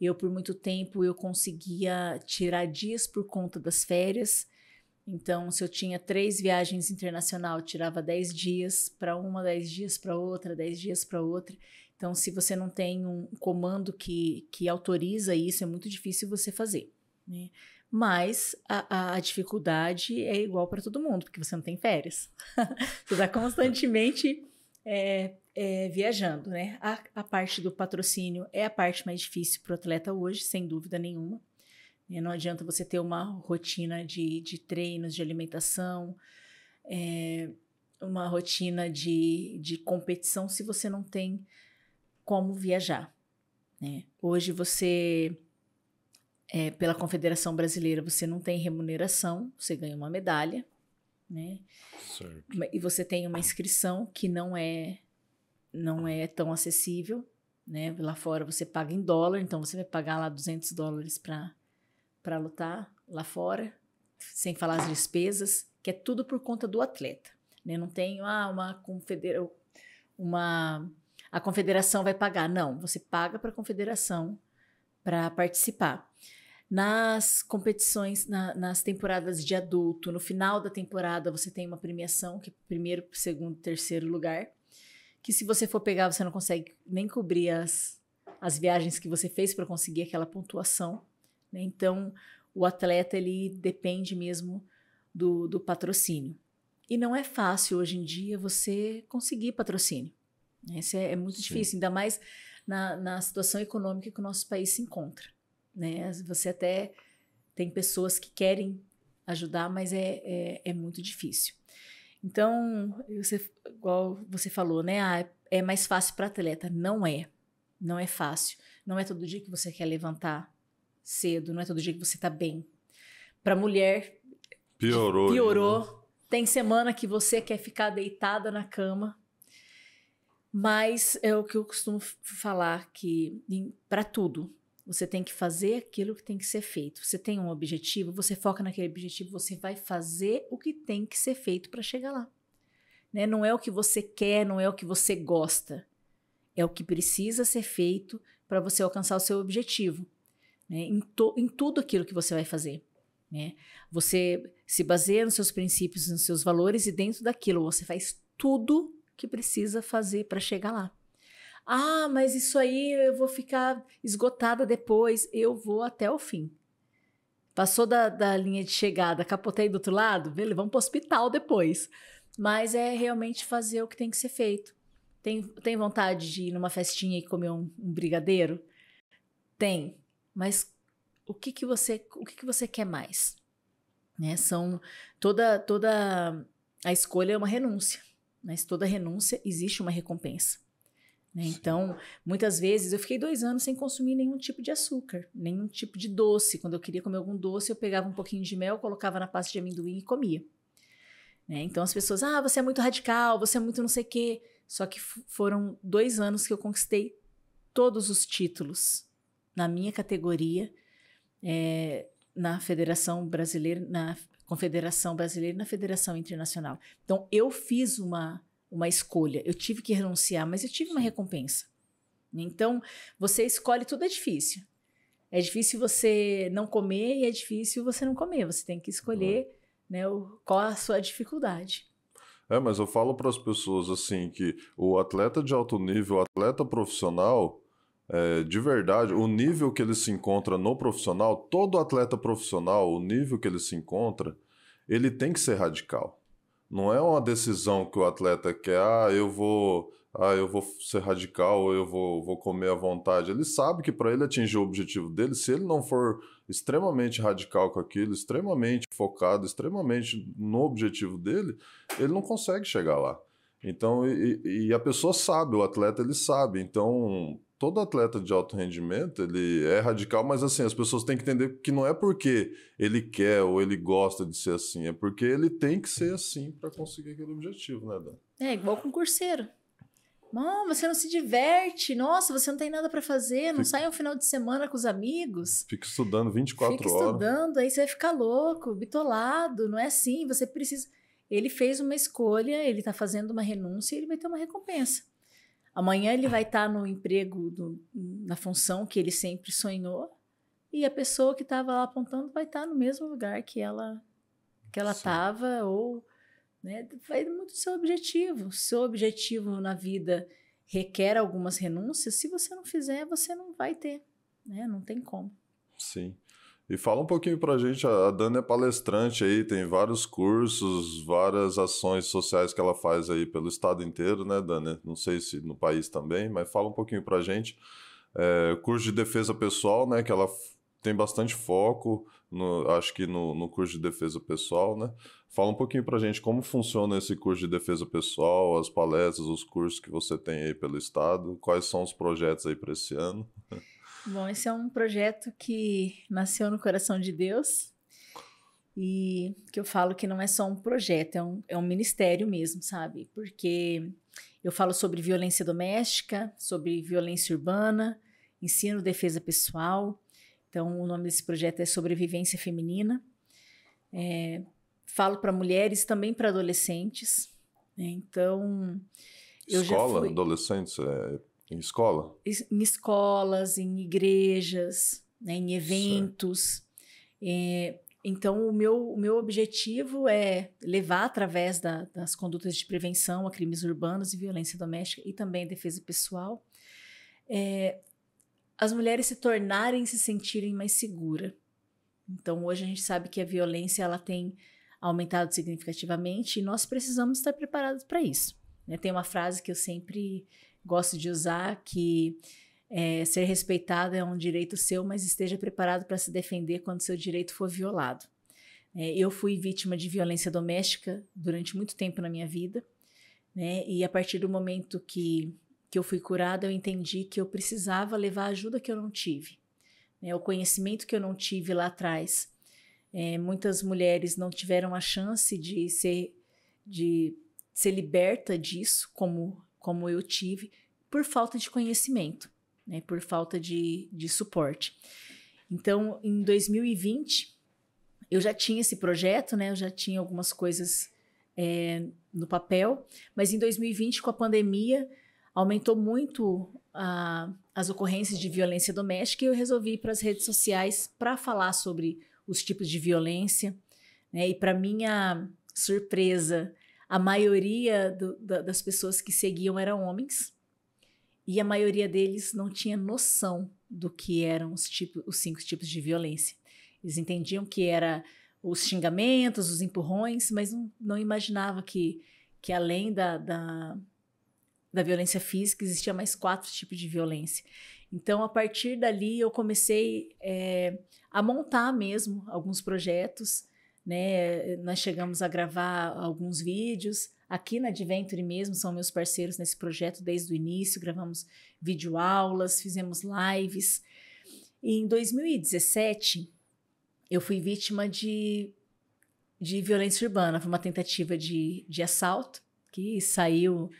Eu, por muito tempo, eu conseguia tirar dias por conta das férias. Então, se eu tinha 3 viagens internacionais, eu tirava 10 dias para uma, 10 dias para outra, 10 dias para outra. Então, se você não tem um comando que autoriza isso, é muito difícil você fazer, né? Mas a dificuldade é igual para todo mundo, porque você não tem férias. Você está constantemente viajando, né? A parte do patrocínio é a parte mais difícil para o atleta hoje, sem dúvida nenhuma. Não adianta você ter uma rotina de treinos, de alimentação, uma rotina de competição se você não tem como viajar, né? Hoje você, pela Confederação Brasileira, você não tem remuneração, você ganha uma medalha, né? Certo. E você tem uma inscrição que não é tão acessível, né? Lá fora você paga em dólar, então você vai pagar lá $200 para lutar lá fora, sem falar as despesas, que é tudo por conta do atleta, né? Não tem a confederação vai pagar. Não, você paga para a confederação para participar. Nas competições, nas temporadas de adulto, no final da temporada você tem uma premiação, que é primeiro, segundo, terceiro lugar, que se você for pegar, você não consegue nem cobrir as viagens que você fez para conseguir aquela pontuação, né? Então, o atleta, ele depende mesmo do patrocínio. E não é fácil, hoje em dia, você conseguir patrocínio. Isso é muito difícil, ainda mais na situação econômica que o nosso país se encontra, né? Você até tem pessoas que querem ajudar, mas é muito difícil. Então, igual você falou, né? É mais fácil para atleta. Não é fácil. Não é todo dia que você quer levantar cedo, não é todo dia que você está bem. Para mulher, piorou. Né? Tem semana que você quer ficar deitada na cama. Mas é o que eu costumo falar, que para tudo, você tem que fazer aquilo que tem que ser feito. Você tem um objetivo, você foca naquele objetivo, você vai fazer o que tem que ser feito para chegar lá. Né? Não é o que você quer, não é o que você gosta. É o que precisa ser feito para você alcançar o seu objetivo. Né? Em tudo aquilo que você vai fazer. Né? Você se baseia nos seus princípios, nos seus valores, e dentro daquilo você faz tudo que precisa fazer para chegar lá. Ah, mas isso aí eu vou ficar esgotada depois. Eu vou até o fim. Passou da linha de chegada, capotei do outro lado, beleza, vamos para o hospital depois. Mas é realmente fazer o que tem que ser feito. Tem vontade de ir numa festinha e comer um brigadeiro? Tem. Mas o que você quer mais? Né? Toda a escolha é uma renúncia. Mas toda renúncia existe uma recompensa. Né? Então, muitas vezes, eu fiquei 2 anos sem consumir nenhum tipo de açúcar, nenhum tipo de doce. Quando eu queria comer algum doce, eu pegava um pouquinho de mel, colocava na pasta de amendoim e comia. Né? Então, as pessoas, você é muito radical, você é muito não sei o quê. Só que foram 2 anos que eu conquistei todos os títulos na minha categoria, na Federação Brasileira, na Confederação Brasileira e na Federação Internacional. Então, eu fiz uma escolha. Eu tive que renunciar, mas eu tive uma recompensa. Então, você escolhe, tudo é difícil. É difícil você não comer e é difícil você não comer. Você tem que escolher, né, qual a sua dificuldade. Mas eu falo para as pessoas assim que o atleta de alto nível, o atleta profissional, de verdade, o nível que ele se encontra no profissional, todo atleta profissional, o nível que ele se encontra, ele tem que ser radical. Não é uma decisão que o atleta quer, eu vou ser radical, ou eu vou comer à vontade. Ele sabe que para ele atingir o objetivo dele, se ele não for extremamente radical com aquilo, extremamente focado, extremamente no objetivo dele, ele não consegue chegar lá. Então, e a pessoa sabe, o atleta ele sabe. Então, todo atleta de alto rendimento, ele é radical, mas assim, as pessoas têm que entender que não é porque ele quer ou ele gosta de ser assim, é porque ele tem que ser assim para conseguir aquele objetivo, né, Dan? É igual concurseiro. Não, você não se diverte, nossa, você não tem nada para fazer, não sai um final de semana com os amigos. Fica estudando 24 horas. Fica estudando, aí você vai ficar louco, bitolado, não é assim, você precisa... Ele fez uma escolha, ele está fazendo uma renúncia e ele vai ter uma recompensa. Amanhã ele vai estar no emprego, na função que ele sempre sonhou, e a pessoa que estava lá apontando vai estar no mesmo lugar que ela estava, ou... Né? Vai muito do seu objetivo. Seu objetivo na vida requer algumas renúncias. Se você não fizer, você não vai ter. Né? Não tem como. Sim. E fala um pouquinho pra gente, a Dani é palestrante aí, tem vários cursos, várias ações sociais que ela faz aí pelo estado inteiro, né, Dani? Não sei se no país também, mas fala um pouquinho pra gente. Curso de defesa pessoal, né, que ela tem bastante foco, acho que no curso de defesa pessoal, né? Fala um pouquinho pra gente como funciona esse curso de defesa pessoal, as palestras, os cursos que você tem aí pelo estado, quais são os projetos aí para esse ano? Bom, esse é um projeto que nasceu no coração de Deus e que eu falo que não é só um projeto, é um ministério mesmo, sabe? Porque Eu falo sobre violência doméstica, sobre violência urbana, ensino defesa pessoal. Então, o nome desse projeto é Sobrevivência Feminina. Falo para mulheres, também para adolescentes, né? Então, eu escola, já fui... adolescentes, em escola? Em escolas, em igrejas, né? Em eventos. Então, o meu objetivo é levar, através das condutas de prevenção a crimes urbanos e violência doméstica e também defesa pessoal, as mulheres se sentirem mais seguras. Então, hoje a gente sabe que a violência ela tem aumentado significativamente e nós precisamos estar preparados para isso, né? Tem uma frase que eu sempre gosto de usar, que ser respeitado é um direito seu, mas esteja preparado para se defender quando seu direito for violado. Eu fui vítima de violência doméstica durante muito tempo na minha vida, né? E a partir do momento que eu fui curada, eu entendi que eu precisava levar a ajuda que eu não tive, né? O conhecimento que eu não tive lá atrás. Muitas mulheres não tiveram a chance de ser liberta disso, como eu tive, por falta de conhecimento, né? Por falta de suporte. Então, em 2020, eu já tinha esse projeto, né? Eu já tinha algumas coisas no papel, mas em 2020, com a pandemia, aumentou muito as ocorrências de violência doméstica e eu resolvi ir para as redes sociais para falar sobre os tipos de violência, né? E para minha surpresa, a maioria das pessoas que seguiam eram homens e a maioria deles não tinha noção do que eram os 5 tipos de violência. Eles entendiam que era os xingamentos, os empurrões, mas não imaginava que além da violência física existia mais 4 tipos de violência. Então, a partir dali, eu comecei a montar mesmo alguns projetos, né? Nós chegamos a gravar alguns vídeos. Aqui na Adventure mesmo, são meus parceiros nesse projeto desde o início. Gravamos videoaulas, fizemos lives. E em 2017, eu fui vítima de violência urbana. Foi uma tentativa de assalto que saiu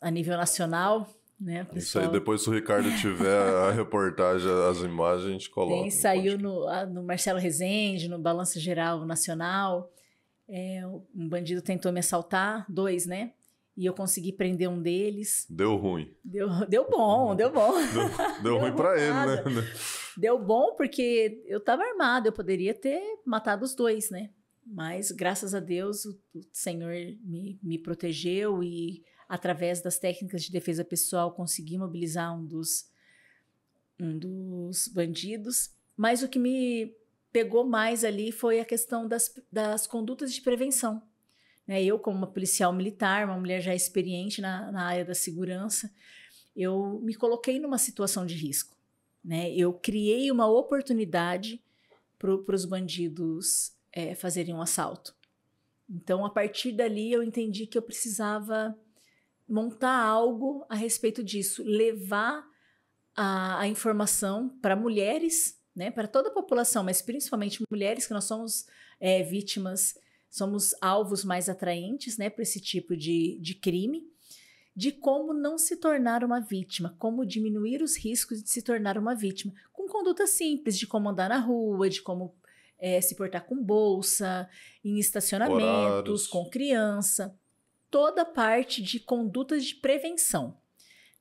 a nível nacional, né? Isso aí, depois se o Ricardo tiver a reportagem, as imagens, a gente coloca. Saiu no Marcelo Rezende, no Balanço Geral Nacional. Um bandido tentou me assaltar, 2, né? E eu consegui prender um deles. Deu ruim. Deu bom. Deu ruim pra ele, né? Deu bom porque eu estava armado, eu poderia ter matado os 2, né? Mas, graças a Deus, o Senhor me protegeu e, através das técnicas de defesa pessoal, consegui mobilizar um dos bandidos. Mas o que me pegou mais ali foi a questão das condutas de prevenção. Eu, como uma policial militar, uma mulher já experiente na área da segurança, eu me coloquei numa situação de risco, né? Eu criei uma oportunidade para os bandidos fazerem um assalto. Então, a partir dali, eu entendi que eu precisava montar algo a respeito disso, levar a informação para mulheres, né, para toda a população, mas principalmente mulheres, que nós somos vítimas, somos alvos mais atraentes, né, para esse tipo de crime, de como não se tornar uma vítima, como diminuir os riscos de se tornar uma vítima, com condutas simples, de como andar na rua, de como se portar com bolsa, em estacionamentos, horários, com criança, toda parte de condutas de prevenção.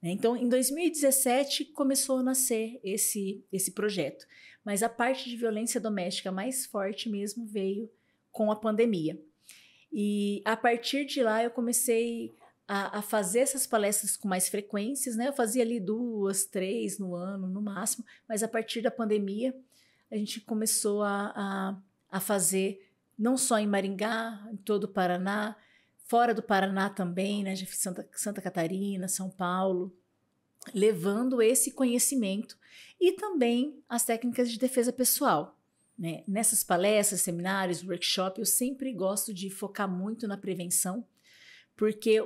Então, em 2017, começou a nascer esse projeto, mas a parte de violência doméstica mais forte mesmo veio com a pandemia. E a partir de lá eu comecei a fazer essas palestras com mais frequências, né? Eu fazia ali 2, 3 no ano, no máximo, mas a partir da pandemia a gente começou a fazer, não só em Maringá, em todo o Paraná, fora do Paraná também, né? Já fiz Santa Catarina, São Paulo, levando esse conhecimento e também as técnicas de defesa pessoal, né? Nessas palestras, seminários, workshops, eu sempre gosto de focar muito na prevenção, porque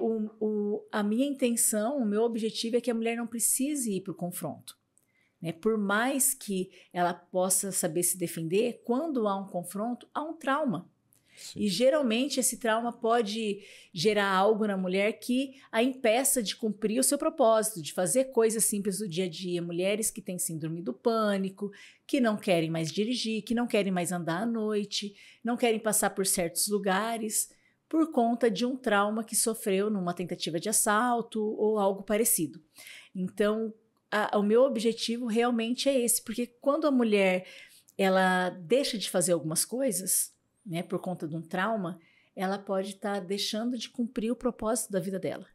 a minha intenção, o meu objetivo é que a mulher não precise ir para o confronto. Por mais que ela possa saber se defender, quando há um confronto, há um trauma. Sim. E geralmente esse trauma pode gerar algo na mulher que a impeça de cumprir o seu propósito, de fazer coisas simples do dia a dia. Mulheres que têm síndrome do pânico, que não querem mais dirigir, que não querem mais andar à noite, não querem passar por certos lugares, por conta de um trauma que sofreu numa tentativa de assalto ou algo parecido. Então, o meu objetivo realmente é esse, porque quando a mulher ela deixa de fazer algumas coisas, né, por conta de um trauma, ela pode estar deixando de cumprir o propósito da vida dela.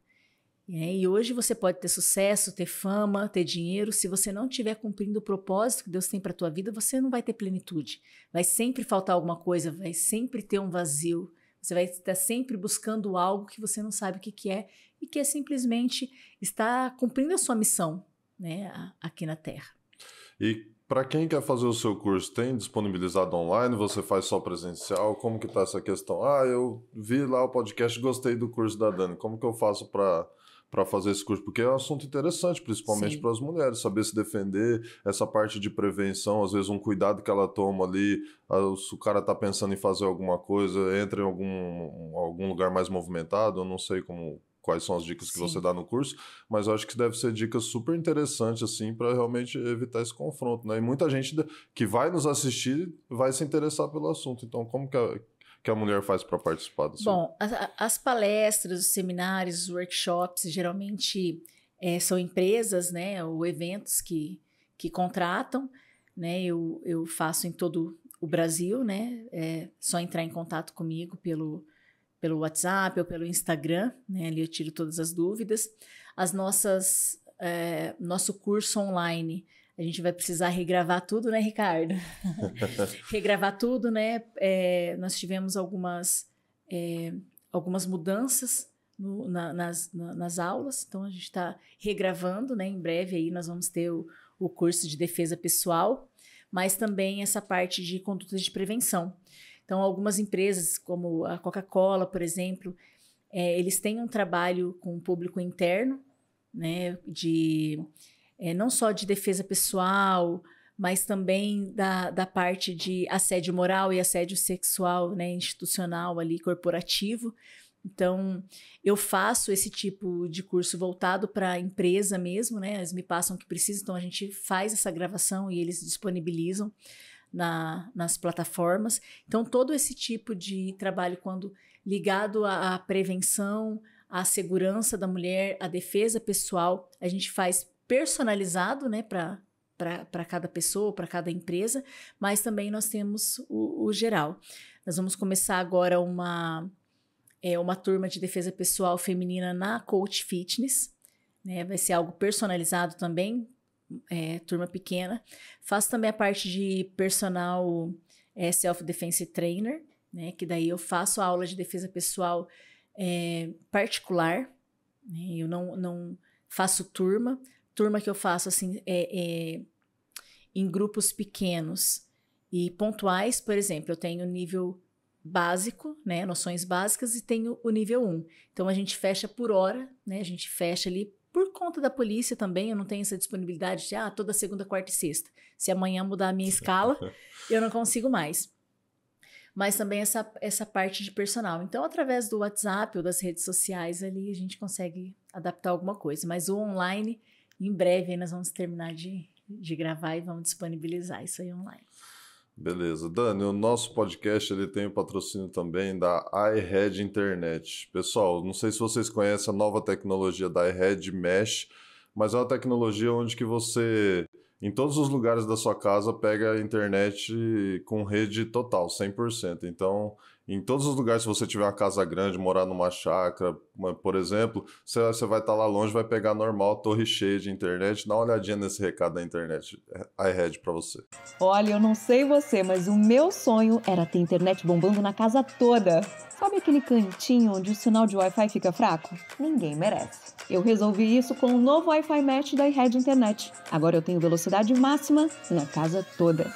E hoje você pode ter sucesso, ter fama, ter dinheiro. Se você não estiver cumprindo o propósito que Deus tem para a tua vida, você não vai ter plenitude. Vai sempre faltar alguma coisa, vai sempre ter um vazio. Você vai estar sempre buscando algo que você não sabe o que é e que é simplesmente estar cumprindo a sua missão, né, aqui na Terra. E para quem quer fazer o seu curso, tem disponibilizado online? Você faz só presencial? Como que tá essa questão? Eu vi lá o podcast e gostei do curso da Dani. Como que eu faço para fazer esse curso? Porque é um assunto interessante, principalmente para as mulheres, saber se defender, essa parte de prevenção, às vezes um cuidado que ela toma ali, se o cara tá pensando em fazer alguma coisa, entra em algum lugar mais movimentado, eu não sei quais são as dicas que você dá no curso, mas eu acho que deve ser dicas super interessantes, assim, para realmente evitar esse confronto, né? E muita gente que vai nos assistir vai se interessar pelo assunto. Então, como que a mulher faz para participar disso? Bom, as palestras, os seminários, os workshops, geralmente são empresas, né, ou eventos que contratam, né? Eu faço em todo o Brasil, né? É só entrar em contato comigo pelo WhatsApp ou pelo Instagram, né? Ali eu tiro todas as dúvidas. Nosso curso online, a gente vai precisar regravar tudo, né, Ricardo? Regravar tudo, né? Nós tivemos algumas mudanças nas aulas, então a gente está regravando, né? Em breve aí nós vamos ter o curso de defesa pessoal, mas também essa parte de condutas de prevenção. Então, algumas empresas, como a Coca-Cola, por exemplo, eles têm um trabalho com o público interno, né, não só de defesa pessoal, mas também da parte de assédio moral e assédio sexual, né, institucional, ali, corporativo. Então, eu faço esse tipo de curso voltado para a empresa mesmo, né? Eles me passam o que precisam, então a gente faz essa gravação e eles disponibilizam nas plataformas. Então, todo esse tipo de trabalho, quando ligado à prevenção, à segurança da mulher, à defesa pessoal, a gente faz personalizado, né, para cada pessoa, para cada empresa, mas também nós temos o geral. Nós vamos começar agora uma turma de defesa pessoal feminina na Coach Fitness, né? Vai ser algo personalizado também, turma pequena. Faço também a parte de personal self-defense trainer, né? Que daí eu faço a aula de defesa pessoal particular, né? Eu não faço turma. Turma que eu faço assim em grupos pequenos e pontuais. Por exemplo, eu tenho nível básico, né? Noções básicas, e tenho o nível 1. Então a gente fecha por hora, né? A gente fecha ali por conta da polícia também. Eu não tenho essa disponibilidade de toda segunda, quarta e sexta. Se amanhã mudar a minha escala, eu não consigo mais. Mas também essa parte de personal. Então, através do WhatsApp ou das redes sociais ali, a gente consegue adaptar alguma coisa. Mas o online, em breve, aí nós vamos terminar de gravar e vamos disponibilizar isso aí online. Beleza. Dani, o nosso podcast ele tem o patrocínio também da iHead Internet. Pessoal, não sei se vocês conhecem a nova tecnologia da iHead Mesh, mas é uma tecnologia onde que você, em todos os lugares da sua casa, pega a internet com rede total, 100%. Então, em todos os lugares, se você tiver uma casa grande, morar numa chácara, por exemplo, você vai estar lá longe, vai pegar normal, torre cheia de internet. Dá uma olhadinha nesse recado da internet, iHead para você. Olha, eu não sei você, mas o meu sonho era ter internet bombando na casa toda. Sabe aquele cantinho onde o sinal de Wi-Fi fica fraco? Ninguém merece. Eu resolvi isso com o novo Wi-Fi Mesh da iHead Internet. Agora eu tenho velocidade máxima na casa toda.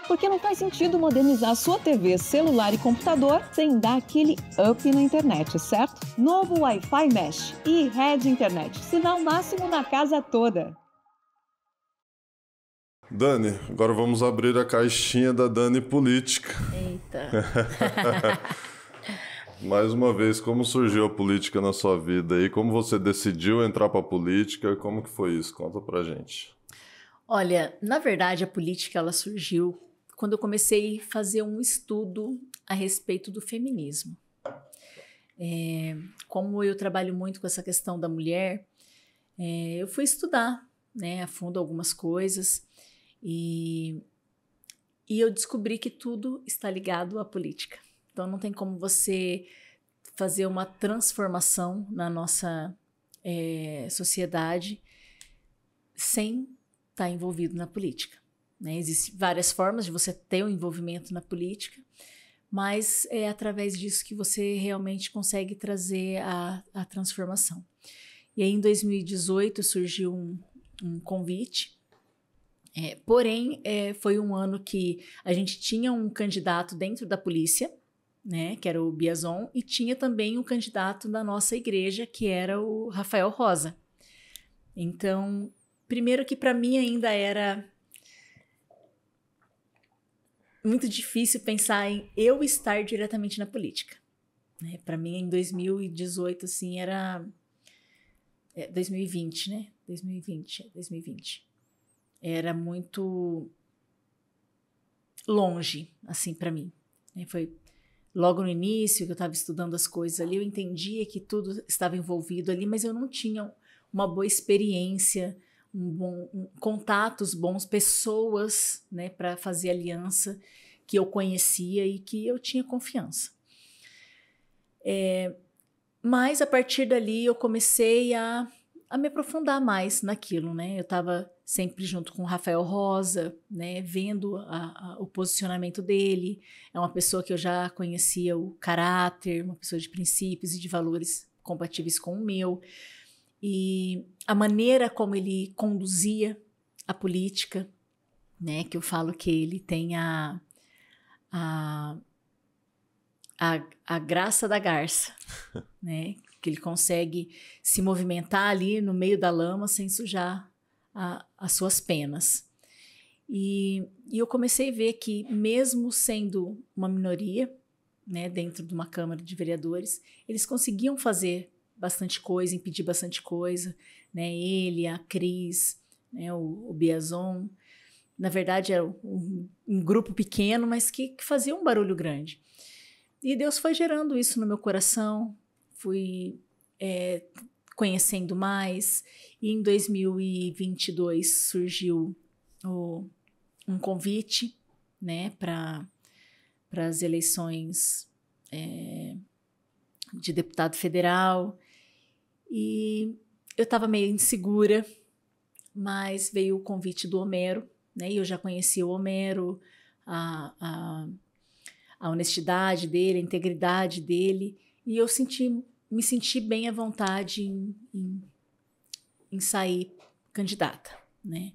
Porque não faz sentido modernizar a sua TV, celular e computador sem dar aquele up na internet, certo? Novo Wi-Fi Mesh e iHead Internet. Sinal máximo na casa toda. Dani, agora vamos abrir a caixinha da Dani política. Eita. Mais uma vez, como surgiu a política na sua vida e como você decidiu entrar para a política? Como que foi isso? Conta pra gente. Olha, na verdade, a política ela surgiu quando eu comecei a fazer um estudo a respeito do feminismo. Como eu trabalho muito com essa questão da mulher, eu fui estudar, né, a fundo algumas coisas e eu descobri que tudo está ligado à política. Então, não tem como você fazer uma transformação na nossa sociedade sem estar envolvido na política, né? Existem várias formas de você ter um envolvimento na política, mas é através disso que você realmente consegue trazer a transformação. E aí, em 2018, surgiu um convite, porém, foi um ano que a gente tinha um candidato dentro da polícia, né, que era o Biazon, e tinha também um candidato da nossa igreja, que era o Rafael Rosa. Então, primeiro que para mim ainda era muito difícil pensar em eu estar diretamente na política, né? Para mim, em 2018, assim, era... 2020, né? 2020. Era muito longe, assim, para mim, né? Foi logo no início que eu estava estudando as coisas ali, eu entendia que tudo estava envolvido ali, mas eu não tinha uma boa experiência, contatos bons, pessoas, né, para fazer aliança que eu conhecia e que eu tinha confiança. Mas a partir dali eu comecei a me aprofundar mais naquilo, né? Eu estava sempre junto com o Rafael Rosa, né? Vendo o posicionamento dele. É uma pessoa que eu já conhecia o caráter, uma pessoa de princípios e de valores compatíveis com o meu. E a maneira como ele conduzia a política, né? Que eu falo que ele tem a graça da garça, né? Que ele consegue se movimentar ali no meio da lama sem sujar as suas penas. E eu comecei a ver que, mesmo sendo uma minoria, né, dentro de uma Câmara de Vereadores, eles conseguiam fazer bastante coisa, impedir bastante coisa, né? Ele, a Cris, né, o Biazon, na verdade era um grupo pequeno, mas que fazia um barulho grande. E Deus foi gerando isso no meu coração, fui conhecendo mais, e em 2022 surgiu um convite, né, para as eleições de deputado federal, e eu estava meio insegura, mas veio o convite do Homero, né, e eu já conhecia o Homero, a honestidade dele, a integridade dele, e eu me senti bem à vontade em sair candidata, né?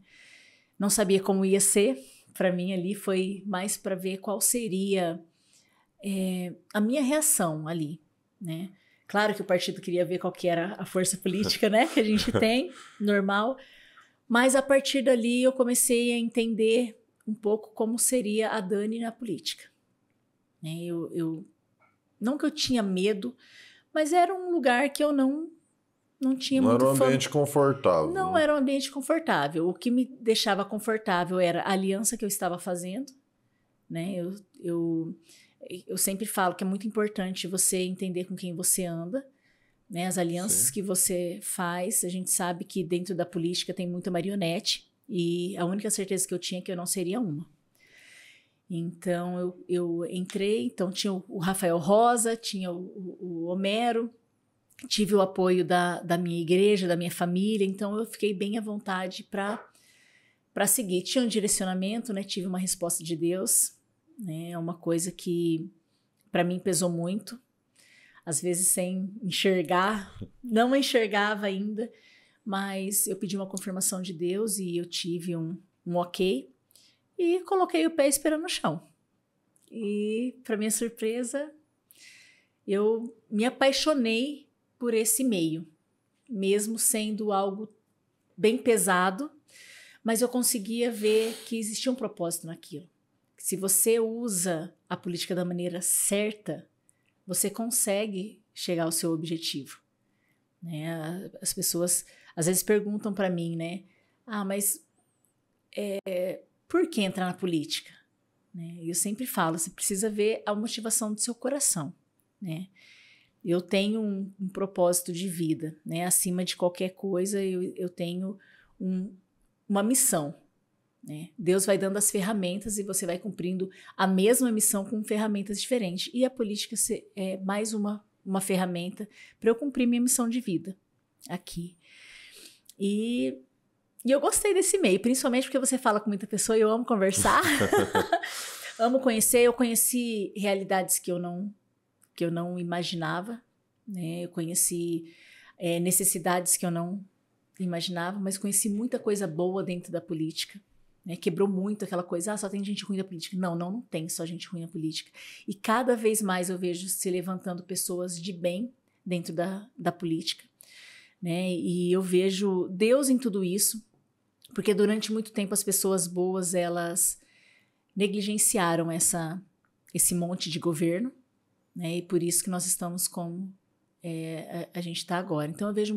Não sabia como ia ser, para mim ali foi mais para ver qual seria a minha reação ali, né? Claro que o partido queria ver qual que era a força política, né, que a gente tem, normal, mas a partir dali eu comecei a entender um pouco como seria a Dani na política. Não que eu tinha medo, mas era um lugar que eu não tinha muito... Não era um ambiente confortável. Não era um ambiente confortável. O que me deixava confortável era a aliança que eu estava fazendo, né? Eu sempre falo que é muito importante você entender com quem você anda, né? As alianças Sim. que você faz, a gente sabe que dentro da política tem muita marionete, e a única certeza que eu tinha é que eu não seria uma. Então, eu entrei, então tinha o Rafael Rosa, tinha o Homero, tive o apoio da minha igreja, da minha família, então eu fiquei bem à vontade para seguir. Tinha um direcionamento, né? Tive uma resposta de Deus, né? É uma coisa que para mim pesou muito, às vezes sem enxergar, não enxergava ainda, mas eu pedi uma confirmação de Deus e eu tive um ok, e coloquei o pé esperando no chão. E, para minha surpresa, eu me apaixonei por esse meio, mesmo sendo algo bem pesado, mas eu conseguia ver que existia um propósito naquilo. Se você usa a política da maneira certa, você consegue chegar ao seu objetivo. Né? As pessoas às vezes perguntam para mim, né? Mas por que entrar na política? Né? Eu sempre falo, você precisa ver a motivação do seu coração. Né? Eu tenho um propósito de vida, né? Acima de qualquer coisa, eu tenho uma missão. Né? Deus vai dando as ferramentas e você vai cumprindo a mesma missão com ferramentas diferentes. E a política é mais uma ferramenta para eu cumprir minha missão de vida aqui. E eu gostei desse meio, principalmente porque você fala com muita pessoa e eu amo conversar. Amo conhecer. Eu conheci realidades que eu não imaginava. Né? Eu conheci necessidades que eu não imaginava, mas conheci muita coisa boa dentro da política. Né? Quebrou muito aquela coisa, só tem gente ruim na política. Não tem só gente ruim na política. E cada vez mais eu vejo se levantando pessoas de bem dentro da política. Né? E eu vejo Deus em tudo isso, porque durante muito tempo as pessoas boas, elas negligenciaram esse monte de governo, né? E por isso que nós estamos como a gente está agora. Então eu vejo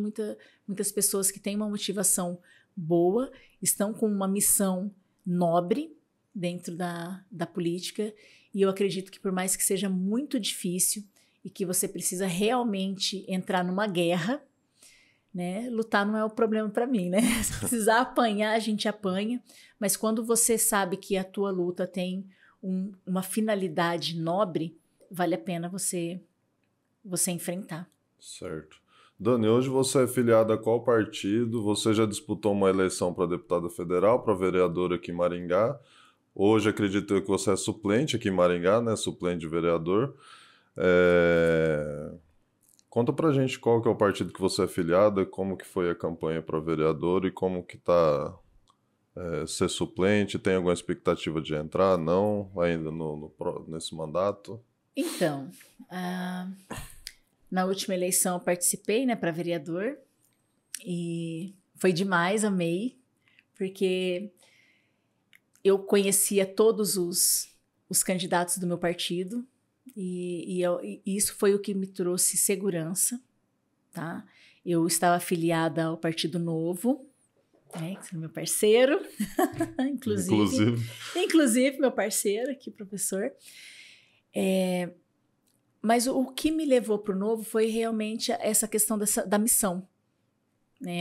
muitas pessoas que têm uma motivação boa, estão com uma missão nobre dentro da política, e eu acredito que por mais que seja muito difícil e que você precisa realmente entrar numa guerra, né, lutar não é o problema para mim, né? Se precisar apanhar, a gente apanha, mas quando você sabe que a tua luta tem uma finalidade nobre, vale a pena você enfrentar. Certo. Dani, hoje você é filiada a qual partido? Você já disputou uma eleição para deputada federal, para vereadora aqui em Maringá. Hoje acredito eu que você é suplente aqui em Maringá, né? Suplente de vereador. Conta pra gente qual que é o partido que você é filiada, como que foi a campanha para vereador e como que tá ser suplente. Tem alguma expectativa de entrar? Não? Ainda nesse mandato? Então, na última eleição eu participei, né, para vereador, e foi demais, amei, porque eu conhecia todos os candidatos do meu partido, e isso foi o que me trouxe segurança, tá? Eu estava afiliada ao Partido Novo, né, que é meu parceiro, inclusive meu parceiro aqui, professor. Mas o que me levou para o Novo foi realmente essa questão da missão. Né?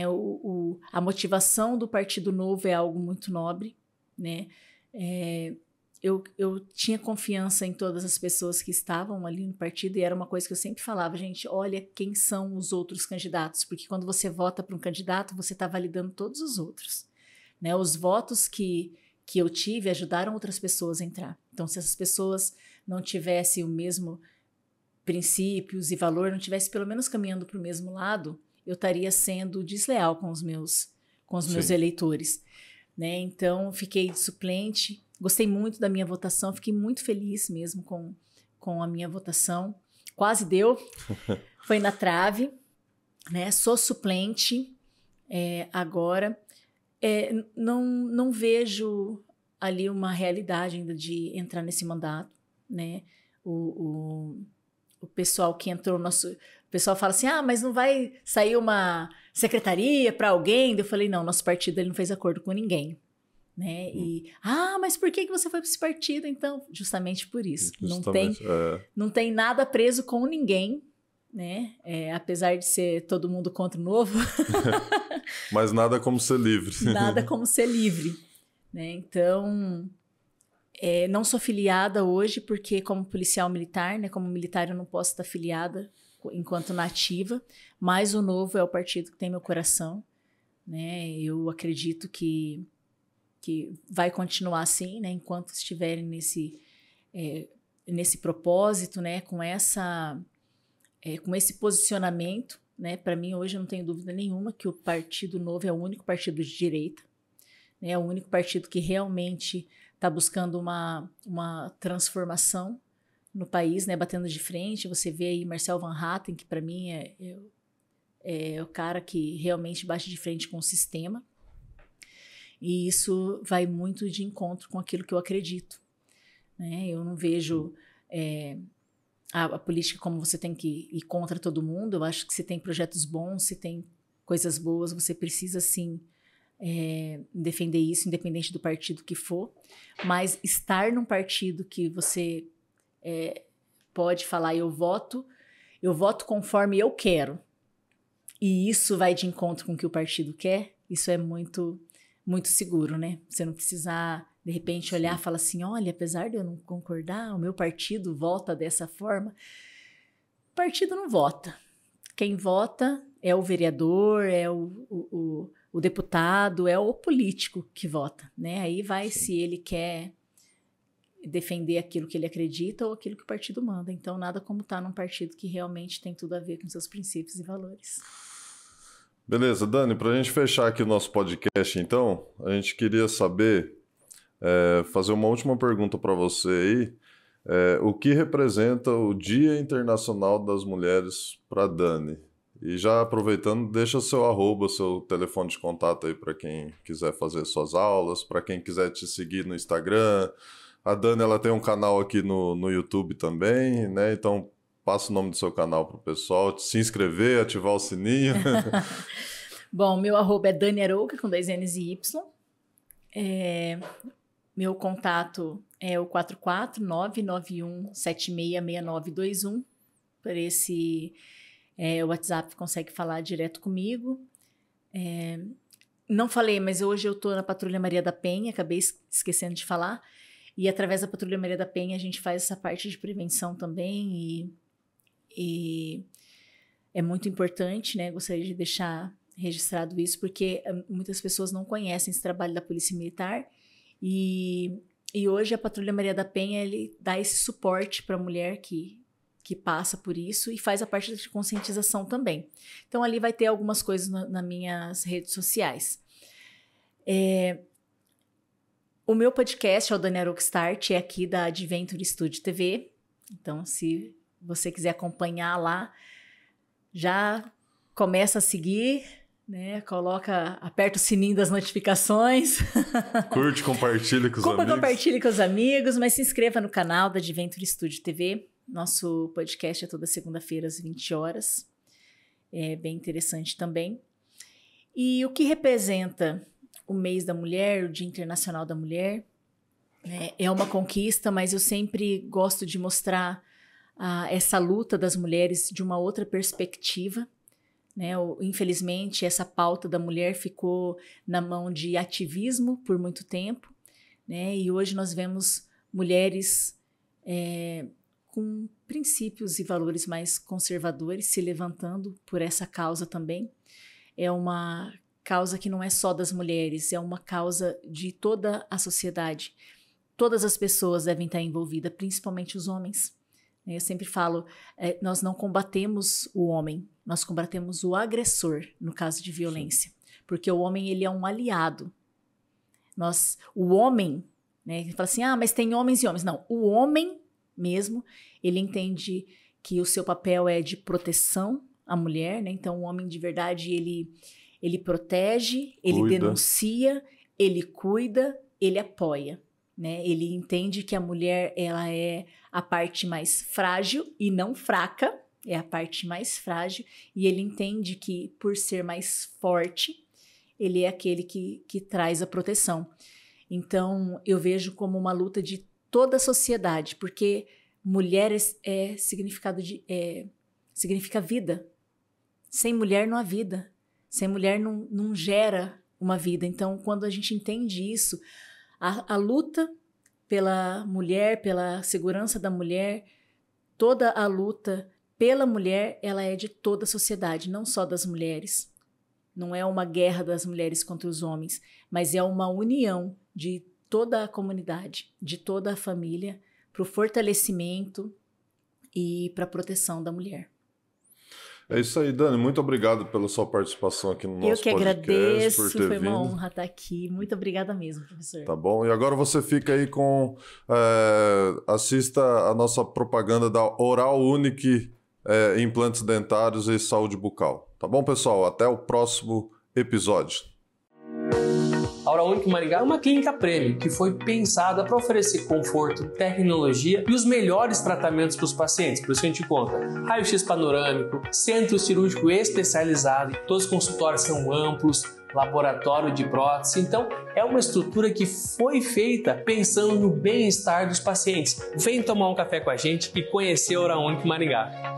A motivação do Partido Novo é algo muito nobre. Né? Eu tinha confiança em todas as pessoas que estavam ali no partido, e era uma coisa que eu sempre falava, gente, olha quem são os outros candidatos, porque quando você vota para um candidato, você está validando todos os outros. Né? Os votos que eu tive ajudaram outras pessoas a entrar. Então, se essas pessoas não tivessem o mesmo princípios e valor, não tivesse pelo menos caminhando para o mesmo lado, eu estaria sendo desleal com os meus eleitores. Né? Então, fiquei de suplente, gostei muito da minha votação, fiquei muito feliz mesmo com a minha votação. Quase deu, foi na trave, né? Sou suplente agora. Não vejo ali uma realidade ainda de entrar nesse mandato. Né? O pessoal que entrou o pessoal fala assim, mas não vai sair uma secretaria para alguém? Eu falei, não, nosso partido ele não fez acordo com ninguém. Né? E, mas por que você foi para esse partido, então? Justamente por isso. Não tem nada preso com ninguém, né? Apesar de ser todo mundo contra o Novo. Mas nada como ser livre. Nada como ser livre. Né? Então, não sou filiada hoje, porque como policial militar, né? Como militar eu não posso estar filiada enquanto nativa, mas o Novo é o partido que tem meu coração. Né? Eu acredito que vai continuar assim, né, enquanto estiverem nesse propósito, né, com esse posicionamento. Né, para mim, hoje eu não tenho dúvida nenhuma que o Partido Novo é o único partido de direita, né, é o único partido que realmente está buscando uma transformação no país, né, batendo de frente. Você vê aí Marcel Van Hatten, que para mim é o cara que realmente bate de frente com o sistema. E isso vai muito de encontro com aquilo que eu acredito, né? Eu não vejo a política como você tem que ir contra todo mundo. Eu acho que se tem projetos bons, se tem coisas boas, você precisa sim defender isso, independente do partido que for. Mas estar num partido que você pode falar, eu voto conforme eu quero, e isso vai de encontro com o que o partido quer, isso é muito, muito seguro, né? Você não precisar, de repente, olhar e falar assim, olha, apesar de eu não concordar, o meu partido vota dessa forma. O partido não vota. Quem vota é o vereador, é o deputado, é o político que vota, né? Aí vai se ele quer defender aquilo que ele acredita ou aquilo que o partido manda. Então, nada como estar num partido que realmente tem tudo a ver com seus princípios e valores. Beleza, Dani, para a gente fechar aqui o nosso podcast, então, a gente queria saber, fazer uma última pergunta para você aí. O que representa o Dia Internacional das Mulheres para Dani? E já aproveitando, deixa seu @, seu telefone de contato aí para quem quiser fazer suas aulas, para quem quiser te seguir no Instagram. A Dani, ela tem um canal aqui no YouTube também, né? Então, passa o nome do seu canal para o pessoal se inscrever, ativar o sininho. Bom, meu @ é Dani Arouca, com 2 N's e Y. Meu contato é o 44991766921. Por esse WhatsApp consegue falar direto comigo. Não falei, mas hoje eu estou na Patrulha Maria da Penha, acabei esquecendo de falar. E através da Patrulha Maria da Penha a gente faz essa parte de prevenção também e é muito importante, né? Gostaria de deixar registrado isso, porque muitas pessoas não conhecem esse trabalho da Polícia Militar e hoje a Patrulha Maria da Penha, ele dá esse suporte para a mulher que passa por isso e faz a parte de conscientização também. Então ali vai ter algumas coisas nas minhas redes sociais. O meu podcast é o Dani Arouca Start, é aqui da Adventure Studio TV. Então, se você quiser acompanhar lá, já começa a seguir, né? Aperta o sininho das notificações. Curte, compartilha com os amigos. Compartilhe com os amigos, mas se inscreva no canal da Adventure Studio TV. Nosso podcast é toda segunda-feira às 20 horas. É bem interessante também. E o que representa o mês da mulher, o Dia Internacional da Mulher, é uma conquista, mas eu sempre gosto de mostrar essa luta das mulheres de uma outra perspectiva, né? Infelizmente, essa pauta da mulher ficou na mão de ativismo por muito tempo, né? E hoje nós vemos mulheres com princípios e valores mais conservadores se levantando por essa causa também. É uma causa que não é só das mulheres, é uma causa de toda a sociedade. Todas as pessoas devem estar envolvidas, principalmente os homens. Eu sempre falo, nós não combatemos o homem, nós combatemos o agressor no caso de violência. Porque o homem, ele é um aliado. O homem, né, fala assim, mas tem homens e homens. Não, o homem mesmo, ele entende que o seu papel é de proteção à mulher, né? Então o homem de verdade, ele protege, ele denuncia, ele cuida, ele apoia, né? Ele entende que a mulher, ela é a parte mais frágil e não fraca, é a parte mais frágil, e ele entende que, por ser mais forte, ele é aquele que traz a proteção. Então, eu vejo como uma luta de toda a sociedade, porque mulher significa vida. Sem mulher não há vida. Sem mulher não gera uma vida. Então, quando a gente entende isso, a luta pela mulher, pela segurança da mulher, toda a luta pela mulher, ela é de toda a sociedade, não só das mulheres. Não é uma guerra das mulheres contra os homens, mas é uma união de toda a comunidade, de toda a família, para o fortalecimento e para a proteção da mulher. É isso aí, Dani. Muito obrigado pela sua participação aqui no nosso podcast. Eu que agradeço, por ter foi uma vindo. honra estar aqui. Muito obrigada mesmo, professor. Tá bom? E agora você fica aí com... assista a nossa propaganda da Oral Unique, implantes dentários e saúde bucal. Tá bom, pessoal? Até o próximo episódio. A Hora Única em Maringá é uma clínica premium que foi pensada para oferecer conforto, tecnologia e os melhores tratamentos para os pacientes. Por isso que a gente conta raio-x panorâmico, centro cirúrgico especializado, todos os consultórios são amplos, laboratório de prótese. Então, é uma estrutura que foi feita pensando no bem-estar dos pacientes. Vem tomar um café com a gente e conhecer a Hora Única em Maringá.